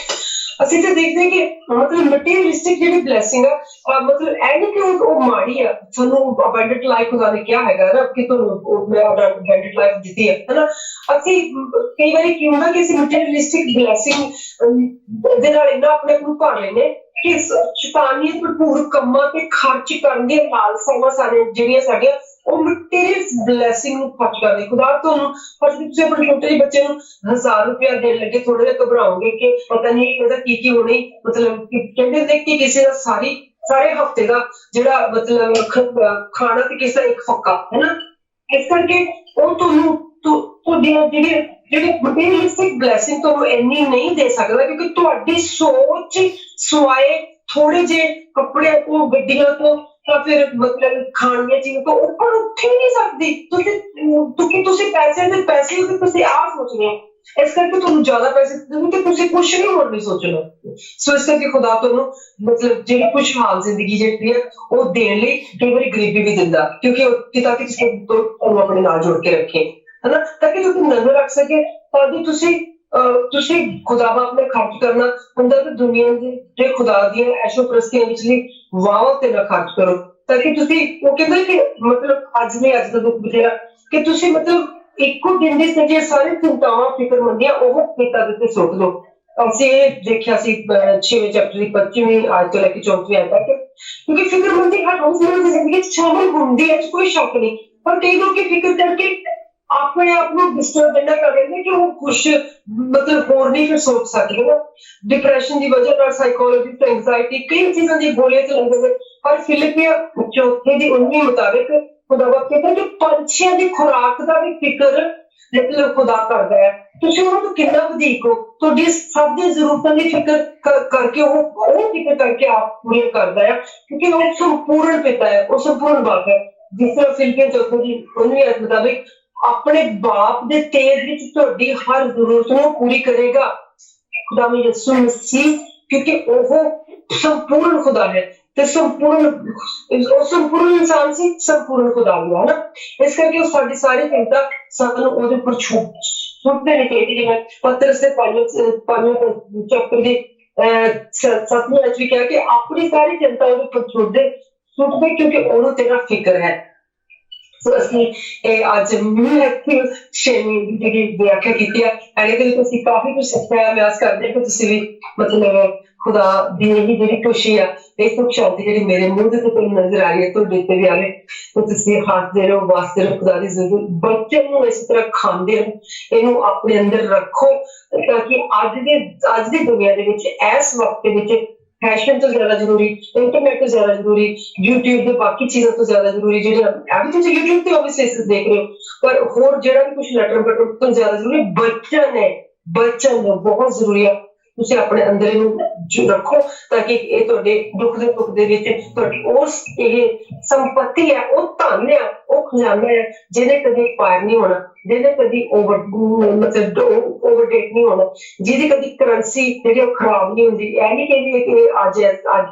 ਅਸੀਂ ਤਾਂ ਦੇਖਦੇ ਕਿ ਮਤਲਬ ਮਟੀਰੀਅਲਿਸਟਿਕ ਜਿਹੜੀ ਬਲੈਸਿੰਗ ਆ ਮਤਲਬ ਇਹ ਨਹੀਂ ਕਿ ਉਹ ਮਾੜੀ ਆ, ਤੁਹਾਨੂੰ ਅਬੰਡੈਂਟ ਲਾਈਫ ਖੁਦਾ ਨੇ ਕਿਹਾ ਹੈਗਾ ਨਾ ਕਿ ਤੁਹਾਨੂੰ ਮੈਂ ਅਬੰਡੈਂਟ ਲਾਈਫ ਦਿੱਤੀ ਹੈ ਹਨਾ। ਅਸੀਂ ਕਈ ਵਾਰੀ ਕੀ ਹੁੰਦਾ ਕਿ ਅਸੀਂ ਮਟੀਰੀਅਲਿਸਟਿਕ ਬਲੈਸਿੰਗ ਦੇ ਨਾਲ ਇੰਨਾ ਆਪਣੇ ਆਪ ਨੂੰ ਭਰ ਲੈਂਦੇ ਕਿ ਸ਼ੈਤਾਨੀਅਤ ਭਰਪੂਰ ਕੰਮਾਂ ਤੇ ਖਰਚ ਕਰਨ ਦੀਆਂ ਲਾਲਸਾਵਾਂ ਸਾਡੇ ਜਿਹੜੀਆਂ ਸਾਡੀਆਂ ਉਹ ਮਟੀਰੀਅਲ ਬਲੈਸਿੰਗ ਨੂੰ ਖਰਚ ਕਰਦੇ। ਖੁਦਾ ਤੁਹਾਨੂੰ ਪਰ ਤੁਸੀਂ ਆਪਣੇ ਛੋਟੇ ਜਿਹੇ ਬੱਚੇ ਨੂੰ 1000 ਰੁਪਇਆ ਦੇਣ ਲੱਗੇ ਥੋੜਾ ਜਿਹਾ ਘਬਰਾਓਗੇ ਕਿ ਪਤਾ ਨਹੀਂ ਇਹਦਾ ਕੀ ਹੋਣੀ, ਮਤਲਬ ਕਹਿੰਦੇ ਨੇ ਕਿ ਕਿਸੇ ਦਾ ਸਾਰੇ ਹਫਤੇ ਦਾ ਜਿਹੜਾ ਮਤਲਬ ਖਾਣਾ ਤੇ ਕਿਸੇ ਦਾ ਇੱਕ ਫੱਕਾ ਹੈ ਨਾ। ਇਸ ਕਰਕੇ ਉਹ ਤੁਹਾਨੂੰ ਤੁਹਾਡੀਆਂ ਜਿਹੜੀ ਮਟੀਰੀਅਲਿਸਟਿਕ ਬਲੈਸਿੰਗ ਤੁਹਾਨੂੰ ਇੰਨੀ ਨਹੀਂ ਦੇ ਸਕਦਾ, ਕਿਉਂਕਿ ਤੁਹਾਡੀ ਸੋਚ ਸਵਾਏ ਥੋੜੇ ਜਿਹੇ ਕੱਪੜਿਆਂ ਤੋਂ, ਗੱਡੀਆਂ ਤੋਂ, ਤਾਂ ਫਿਰ ਮਤਲਬ ਖਾਣ ਦੀਆਂ ਚੀਜ਼ਾਂ ਤੋਂ ਉੱਪਰ ਉੱਠ ਹੀ ਨਹੀਂ ਸਕਦੀ। ਤੁਸੀਂ ਪੈਸੇ ਉਹਦੇ ਤੁਸੀਂ ਆਪ ਸੋਚਦੇ ਹੋ, ਇਸ ਕਰਕੇ ਤੁਹਾਨੂੰ ਜ਼ਿਆਦਾ ਪੈਸੇ ਤੇ ਤੁਸੀਂ ਕੁਛ ਨਹੀਂ ਹੋਰ ਨਹੀਂ ਸੋਚਣਾ। ਸੋ ਇਸ ਕਰਕੇ ਖੁਦਾ ਤੁਹਾਨੂੰ ਮਤਲਬ ਜਿਹੜੀ ਖੁਸ਼ਹਾਲ ਜ਼ਿੰਦਗੀ ਜਿਹੜੀ ਹੈ ਉਹ ਦੇਣ ਲਈ ਕਈ ਵਾਰੀ ਗਰੀਬੀ ਵੀ ਦਿੰਦਾ, ਕਿਉਂਕਿ ਤਾਂ ਕਿ ਤੁਹਾਨੂੰ ਆਪਣੇ ਨਾਲ ਜੋੜ ਕੇ ਰੱਖੇ, ਹਨਾ, ਤਾਂ ਕਿ ਤੁਸੀਂ ਨਜ਼ਰ ਰੱਖ ਸਕੇ ਤਾਂ ਕਿ ਤੁਸੀਂ ਖੁਦਾ ਆਪਣੇ ਖਰਚ ਕਰਨਾ ਹੁੰਦਾ ਤੇ ਦੁਨੀਆ ਦੇ ਖੁਦਾ ਦੀਆਂ ਐਸ਼ੋ ਪ੍ਰਸਤੀਆਂ ਵਿਚਲੀ ਵਾਹ ਤੇ ਨਾ ਖਰਚ ਕਰੋ, ਤਾਂ ਕਿ ਤੁਸੀਂ ਉਹ ਕਹਿੰਦੇ ਕਿ ਮਤਲਬ ਅੱਜ ਦਾ ਦੁੱਖ ਬਥੇਰਾ ਕਿ ਤੁਸੀਂ ਮਤਲਬ ਇੱਕੋ ਦਿਨ ਦੀ ਜਿਹੜੀਆਂ ਸਾਰੀ ਚਿੰਤਾਵਾਂ ਫਿਕਰਮੰਦੀਆਂ ਉਹ ਪਿਤਾ ਦੇ ਉੱਤੇ ਸੁੱਟ ਦਿਓ। ਅਸੀਂ ਇਹ ਦੇਖਿਆ ਸੀ 6ਵੇਂ ਚੈਪਟਰ ਦੀ 25ਵੀਂ ਆਇਤ ਤੋਂ ਲੈ ਕੇ 34ਵੀਂ ਆਇਤ ਤੱਕ, ਕਿਉਂਕਿ ਫਿਕਰਮੰਦੀ ਹਰ ਰੋਜ਼ ਦੀ ਜ਼ਿੰਦਗੀ ਚ ਸ਼ਾਮਲ ਹੁੰਦੀ ਹੈ, ਕੋਈ ਸ਼ੱਕ ਨਹੀਂ, ਪਰ ਕਈ ਲੋਕ ਫਿਕਰ ਕਰਕੇ ਆਪਣੇ ਆਪ ਨੂੰ ਡਿਸਟਰਬ ਇੰਨਾ ਕਰ ਰਹੇ ਨੇ ਕਿ ਉਹ ਕੁਛ ਮਤਲਬ ਹੋਰ ਨਹੀਂ ਫਿਰ ਸੋਚ ਸਕਦੇ ਨਾ। ਡਿਪਰੈਸ਼ਨ ਦੀ ਵਜ੍ਹਾ ਨਾਲ ਸਾਈਕੋਲੋਜੀ, ਐਂਗਜ਼ਾਇਟੀ, ਕਈ ਚੀਜ਼ਾਂ ਦੀ ਗੋਲੀਆਂ ਚਲਾਉਂਦੇ ਨੇ। ਪਰ ਫਿਲਿਪੀਆਂ 4 ਦੀ 19 ਮੁਤਾਬਿਕ ਖੁਦਾਵਾ ਕਹਿੰਦਾ ਕਿ ਪੰਛੀਆਂ ਦੀ ਖੁਰਾਕ ਦਾ ਵੀ ਫਿਕਰ ਮਤਲਬ ਖੁਦਾ ਕਰਦਾ ਹੈ। ਤੁਸੀਂ ਉਹਨਾਂ ਤੋਂ ਕਿੰਨਾ ਵਧੀਕ ਹੋ, ਤੁਹਾਡੀ ਸਭ ਦੀ ਜ਼ਰੂਰਤਾਂ ਦੀ ਫਿਕਰ ਕਰਕੇ ਉਹ ਫਿਕਰ ਕਰਕੇ ਆਪ ਪੂਰੀਆਂ ਕਰਦਾ ਹੈ, ਕਿਉਂਕਿ ਉਹ ਸੰਪੂਰਨ ਪਿਤਾ ਹੈ, ਉਹ ਸੰਪੂਰਨ ਬਾਪ ਹੈ। ਜਿਸ ਤਰ੍ਹਾਂ ਫਿਲਿਪੀਆਂ 4 ਦੀ 19 ਮੁਤਾਬਿਕ ਆਪਣੇ ਬਾਪ ਦੇ ਤੇਜ ਵਿੱਚ ਤੁਹਾਡੀ ਹਰ ਜ਼ਰੂਰਤ ਨੂੰ ਪੂਰੀ ਕਰੇਗਾ ਖੁਦਾਵੰਦ ਯਿਸੂ ਮਸੀਹ, ਕਿਉਂਕਿ ਉਹ ਸੰਪੂਰਨ ਖੁਦਾ ਹੈ ਤੇ ਸੰਪੂਰਨ ਇਨਸਾਨ ਸੀ, ਸੰਪੂਰਨ ਖੁਦਾ ਵੀ ਹੈ ਨਾ। ਇਸ ਕਰਕੇ ਉਹ ਸਾਡੀ ਸਾਰੀ ਚਿੰਤਾ ਸਾਨੂੰ ਉਹਦੇ ਉੱਪਰ ਸੁੱਟ ਦੇਣੀ ਚਾਹੀਦੀ। ਜਿਵੇਂ ਪਤਰਸ ਦੇ 5 ਚੈਪਟਰ ਦੀ 7ਵੀਂ ਵਿੱਚ ਵੀ ਕਿਹਾ ਕਿ ਆਪਣੀ ਸਾਰੀ ਚਿੰਤਾ ਉਹਦੇ ਉੱਪਰ ਸੁੱਟ ਦੇ, ਕਿਉਂਕਿ ਉਹਨੂੰ ਤੇਰਾ ਫਿਕਰ ਹੈ। ਸੋ ਅਸੀਂ ਇਹ ਅੱਜ ਸ਼ੇਮੀ ਦੀ ਜਿਹੜੀ ਵਿਆਖਿਆ ਕੀਤੀ ਹੈ, ਇਹਦੇ ਵਿੱਚ ਅਸੀਂ ਕਾਫੀ ਕੁਝ ਸਿੱਖਿਆ। ਮੈਂ ਆਸ ਕਰਦੇ ਕਿ ਤੁਸੀਂ ਵੀ ਮਤਲਬ ਖੁਦਾ ਦੀ ਇਹੀ ਜਿਹੜੀ ਖੁਸ਼ੀ ਆ, ਇਹ ਸੁੱਖ ਸ਼ਾਂਤੀ ਜਿਹੜੀ ਮੇਰੇ ਮੂੰਹ ਦੇ ਉੱਤੇ ਨਜ਼ਰ ਆ ਰਹੀ ਹੈ, ਤੁਹਾਡੇ ਉੱਤੇ ਵੀ ਆਵੇ, ਤੇ ਤੁਸੀਂ ਹੱਸਦੇ ਰਹੋ, ਵਸਦੇ ਰਹੋ। ਖੁਦਾ ਦੀ ਜ਼ਿੰਦਗੀ ਬੱਚੇ ਨੂੰ ਇਸ ਤਰ੍ਹਾਂ ਖਾਂਦੇ ਰਹੋ, ਇਹਨੂੰ ਆਪਣੇ ਅੰਦਰ ਰੱਖੋ, ਤਾਂ ਕਿ ਅੱਜ ਦੀ ਦੁਨੀਆ ਦੇ ਵਿੱਚ ਇਸ ਵਕਤ ਦੇ ਵਿੱਚ ਫੈਸ਼ਨ ਤੋਂ ਜ਼ਿਆਦਾ ਜ਼ਰੂਰੀ, ਇੰਟਰਨੈਟ ਤੋਂ ਜ਼ਿਆਦਾ ਜ਼ਰੂਰੀ, YouTube ਦੇ ਬਾਕੀ ਚੀਜ਼ਾਂ ਤੋਂ ਜ਼ਿਆਦਾ ਜ਼ਰੂਰੀ, ਜਿਹੜੀਆਂ ਅਭੀ ਤੁਸੀਂ YouTube ਤੇ obviously ਦੇਖ ਰਹੇ ਹੋ, ਪਰ ਹੋਰ ਜਿਹੜਾ ਵੀ ਕੁਝ ਲੈਟਰ ਬਟਰ ਤੋਂ ਜ਼ਿਆਦਾ ਜ਼ਰੂਰੀ ਬਚਨ ਬਹੁਤ ਜ਼ਰੂਰੀ ਹੈ। ਤੁਸੀਂ ਆਪਣੇ ਅੰਦਰ ਇਹਨੂੰ ਰੱਖੋ, ਤਾਂ ਕਿ ਇਹ ਤੁਹਾਡੇ ਦੁੱਖ ਦੇ ਵਿੱਚ ਤੁਹਾਡੀ ਉਸ ਇਹ ਸੰਪਤੀ ਹੈ, ਉਹ ਧਨ ਹੈ, ਉਹ ਖਜ਼ਾਨਾ ਹੈ, ਜਿਹਨੇ ਕਦੇ ਪਾਰ ਨਹੀਂ ਹੋਣਾ, ਜਿਹਨੇ ਕਦੀ ਓਵਰਡੇਟ ਨਹੀਂ ਹੋਣਾ, ਜਿਹਦੀ ਕਦੀ ਕਰੰਸੀ ਜਿਹੜੀ ਉਹ ਖਰਾਬ ਨਹੀਂ ਹੁੰਦੀ। ਇਹ ਨਹੀਂ ਕਹਿੰਦੀ ਕਿ ਅੱਜ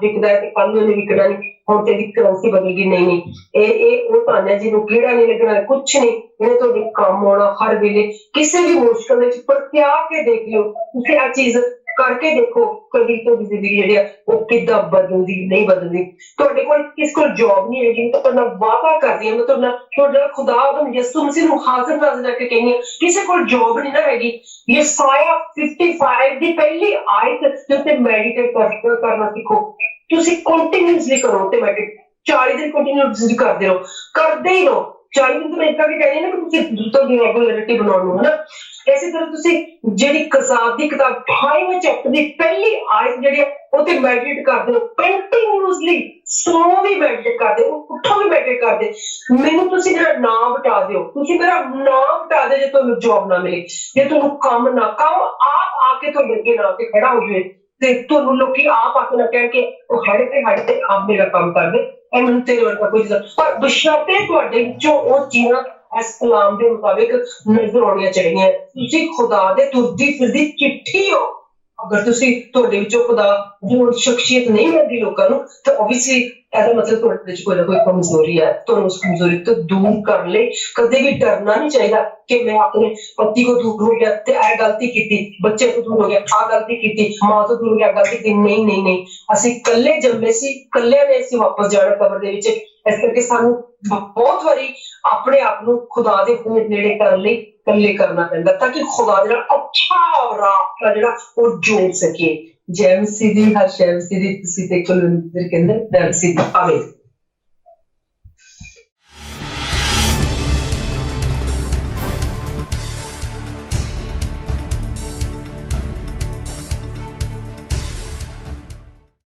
ਵਿਕਦਾ ਹੈ ਤੇ ਕੱਲ ਨੂੰ ਵਿਕਣਾ ਨਹੀਂ, ਹੁਣ ਤੇਰੀ ਕਰੰਸੀ ਬਦਲ ਗਈ, ਨਹੀਂ, ਇਹ ਉਹ ਧਨ ਹੈ ਜਿਹਨੂੰ ਕੀੜਾ ਨਹੀਂ ਲੱਗਣਾ, ਕੁਛ ਨਹੀਂ, ਇਹਨੇ ਤੁਹਾਡੇ ਕੰਮ ਆਉਣਾ ਹਰ ਵੇਲੇ। ਕਿਸੇ ਵੀ ਮੁਸ਼ਕਲ ਵਿੱਚ ਪਰਤਿਆ ਕੇ ਦੇਖ ਲਿਓ, ਤੁਸੀਂ ਇਹ ਚੀਜ਼ ਕਰਕੇ ਦੇਖੋ, ਕਦੀ ਤੁਹਾਡੀ ਜ਼ਿੰਦਗੀ ਜਿਹੜੀ ਆ ਉਹ ਕਿੱਦਾਂ ਬਦਲਦੀ ਨਹੀਂ ਬਦਲਦੀ। ਤੁਹਾਡੇ ਕੋਲ ਕਿਸੇ ਕੋਲ ਜੌਬ ਨਹੀਂ ਹੈਗੀ, ਮੈਂ ਤੁਹਾਡੇ ਨਾਲ ਵਾਅਦਾ ਕਰਦੀ ਹਾਂ, ਮੈਂ ਤੁਹਾਡਾ ਖੁਦਾ ਯਿਸੂ ਮਸੀਹ ਨੂੰ ਹਾਜ਼ਰ ਨਾਜ਼ਰ ਕਰਕੇ ਕਹਿੰਦੀ ਹਾਂ, ਕਿਸੇ ਕੋਲ ਜੌਬ ਨਹੀਂ ਨਾ ਹੈਗੀ, ਯਸਾਇਆ 55 ਦੀ ਪਹਿਲੀ ਆਇਤ ਦੇ ਉੱਤੇ ਮੈਡੀਟੇਟ ਕਰਨਾ ਸਿੱਖੋ। ਤੁਸੀਂ ਕੰਟੀਨਿਊਸਲੀ ਕਰੋ ਤੇ ਮੈਡੀਟੇਟ 40 ਦਿਨ ਕੰਟੀਨਿਊਸਲੀ ਕਰਦੇ ਹੀ ਰਹੋ। 40 ਦਿਨ ਤੋਂ ਇੱਦਾਂ ਕਿ ਕਹਿੰਦੇ ਨਾ ਕਿ ਤੁਸੀਂ ਤੁਹਾਡੀ ਰੈਗੂਲਰਿਟੀ ਬਣਾਉਣ ਨੂੰ, ਹਨਾ। ਇਸੇ ਤਰ੍ਹਾਂ ਤੁਸੀਂ ਜਿਹੜੀ ਕਜ਼ਾਬ ਦੀ ਕਿਤਾਬ 28ਵੇਂ ਚੈਪਟਰ ਦੀ ਪਹਿਲੀ ਆਇਤ ਜਿਹੜੀ ਉਹ ਤੇ ਮੈਡੀਟੇਟ ਕਰਦੇ ਹੋ, ਕੰਟੀਨਿਊਸਲੀ ਸੋ ਵੀ ਮੈਡੀਟੇਟ ਕਰਦੇ ਹੋ, ਉੱਠੋ ਵੀ ਮੈਡੀਟੇਟ ਕਰਦੇ। ਮੈਨੂੰ ਤੁਸੀਂ ਮੇਰਾ ਨਾਮ ਬਤਾ ਦਿਓ, ਤੁਸੀਂ ਮੇਰਾ ਨਾਮ ਬਤਾ ਦਿਓ ਜੇ ਤੁਹਾਨੂੰ ਜੌਬ ਨਾ ਮਿਲੇ, ਜੇ ਤੁਹਾਨੂੰ ਕੰਮ ਆਪ ਆ ਕੇ ਤੁਹਾਡੇ ਅੱਗੇ ਨਾ ਕੇ ਖੜਾ ਹੋ ਜਾਵੇ, ਤੇ ਤੁਹਾਨੂੰ ਲੋਕੀ ਆਪ ਆ ਕੇ ਨਾ ਕਹਿਣ ਕਿ ਉਹ ਹੜ ਤੇ ਆਪ ਮੇਰਾ ਕੰਮ ਕਰਦੇ, ਇਹ ਮੈਨੂੰ ਤੇਰੇ ਵਰਗਾ ਕੋਈ, ਪਰ ਬਸ਼ਰਤੇ ਤੁਹਾਡੇ ਵਿੱਚੋਂ ਉਹ ਚੀਜ਼ਾਂ ਇਸ ਕਲਾਮ ਦੇ ਮੁਤਾਬਿਕ ਨਜ਼ਰ ਆਉਣੀਆਂ ਚਾਹੀਦੀਆਂ। ਤੁਸੀਂ ਖੁਦਾ ਦੇ ਤੁਰਦੀ ਫਿਰਦੀ ਚਿੱਠੀ ਹੋ। ਅਗਰ ਤੁਹਾਡੇ ਵਿੱਚੋਂ ਖੁਦਾ ਦੀ ਸ਼ਖਸੀਅਤ ਨਹੀਂ ਮਿਲਦੀ ਲੋਕਾਂ ਨੂੰ, ਤਾਂ ਓਬਵੀਅਸਲੀ ਇਹਦਾ ਮਤਲਬ ਤੁਹਾਡੇ ਵਿੱਚ ਕੋਈ ਨਾ ਕੋਈ ਕਮਜ਼ੋਰੀ ਹੈ। ਤੁਹਾਨੂੰ ਉਸ ਕਮਜ਼ੋਰੀ ਤੋਂ ਦੂਰ ਕਰਨ ਲਈ ਕਦੇ ਵੀ ਡਰਨਾ ਨਹੀਂ ਚਾਹੀਦਾ ਕਿ ਮੈਂ ਆਪਣੇ ਪਤੀ ਤੋਂ ਦੂਰ ਹੋ ਗਿਆ ਤੇ ਇਹ ਗਲਤੀ ਕੀਤੀ, ਬੱਚੇ ਤੋਂ ਦੂਰ ਹੋ ਗਿਆ, ਆਹ ਗਲਤੀ ਕੀਤੀ, ਮਾਂ ਤੋਂ ਦੂਰ ਹੋ ਗਿਆ, ਗਲਤੀ ਕੀਤੀ। ਨਹੀਂ, ਅਸੀਂ ਇਕੱਲੇ ਜੰਮੇ ਸੀ, ਇਕੱਲਿਆਂ ਨੇ ਅਸੀਂ ਵਾਪਸ ਜਾਣਾ ਕਬਰ ਦੇ ਵਿੱਚ। ਇਸ ਕਰਕੇ ਸਾਨੂੰ ਬਹੁਤ ਵਾਰੀ ਆਪਣੇ ਆਪ ਨੂੰ ਖੁਦਾ ਦੇ ਹੋਰ ਨੇੜੇ ਕਰਨ ਲਈ ਇਕੱਲੇ ਕਰਨਾ ਪੈਂਦਾ, ਤਾਂ ਕਿ ਖੁਦਾ ਦੇ ਨਾਲ ਅੱਛਾ ਰਾਬਤਾ ਜਿਹੜਾ ਉਹ ਜੋੜ ਸਕੀਏ। ਜੈ ਮਸੀਹ ਦੀ, ਹਰ ਸ਼ੈ ਮਸੀਹ ਦੀ। ਤੁਸੀਂ ਤੇ ਕਹਿੰਦੇ ਜੈ ਮਸੀਹ ਦੀ। ਆਮੀਨ।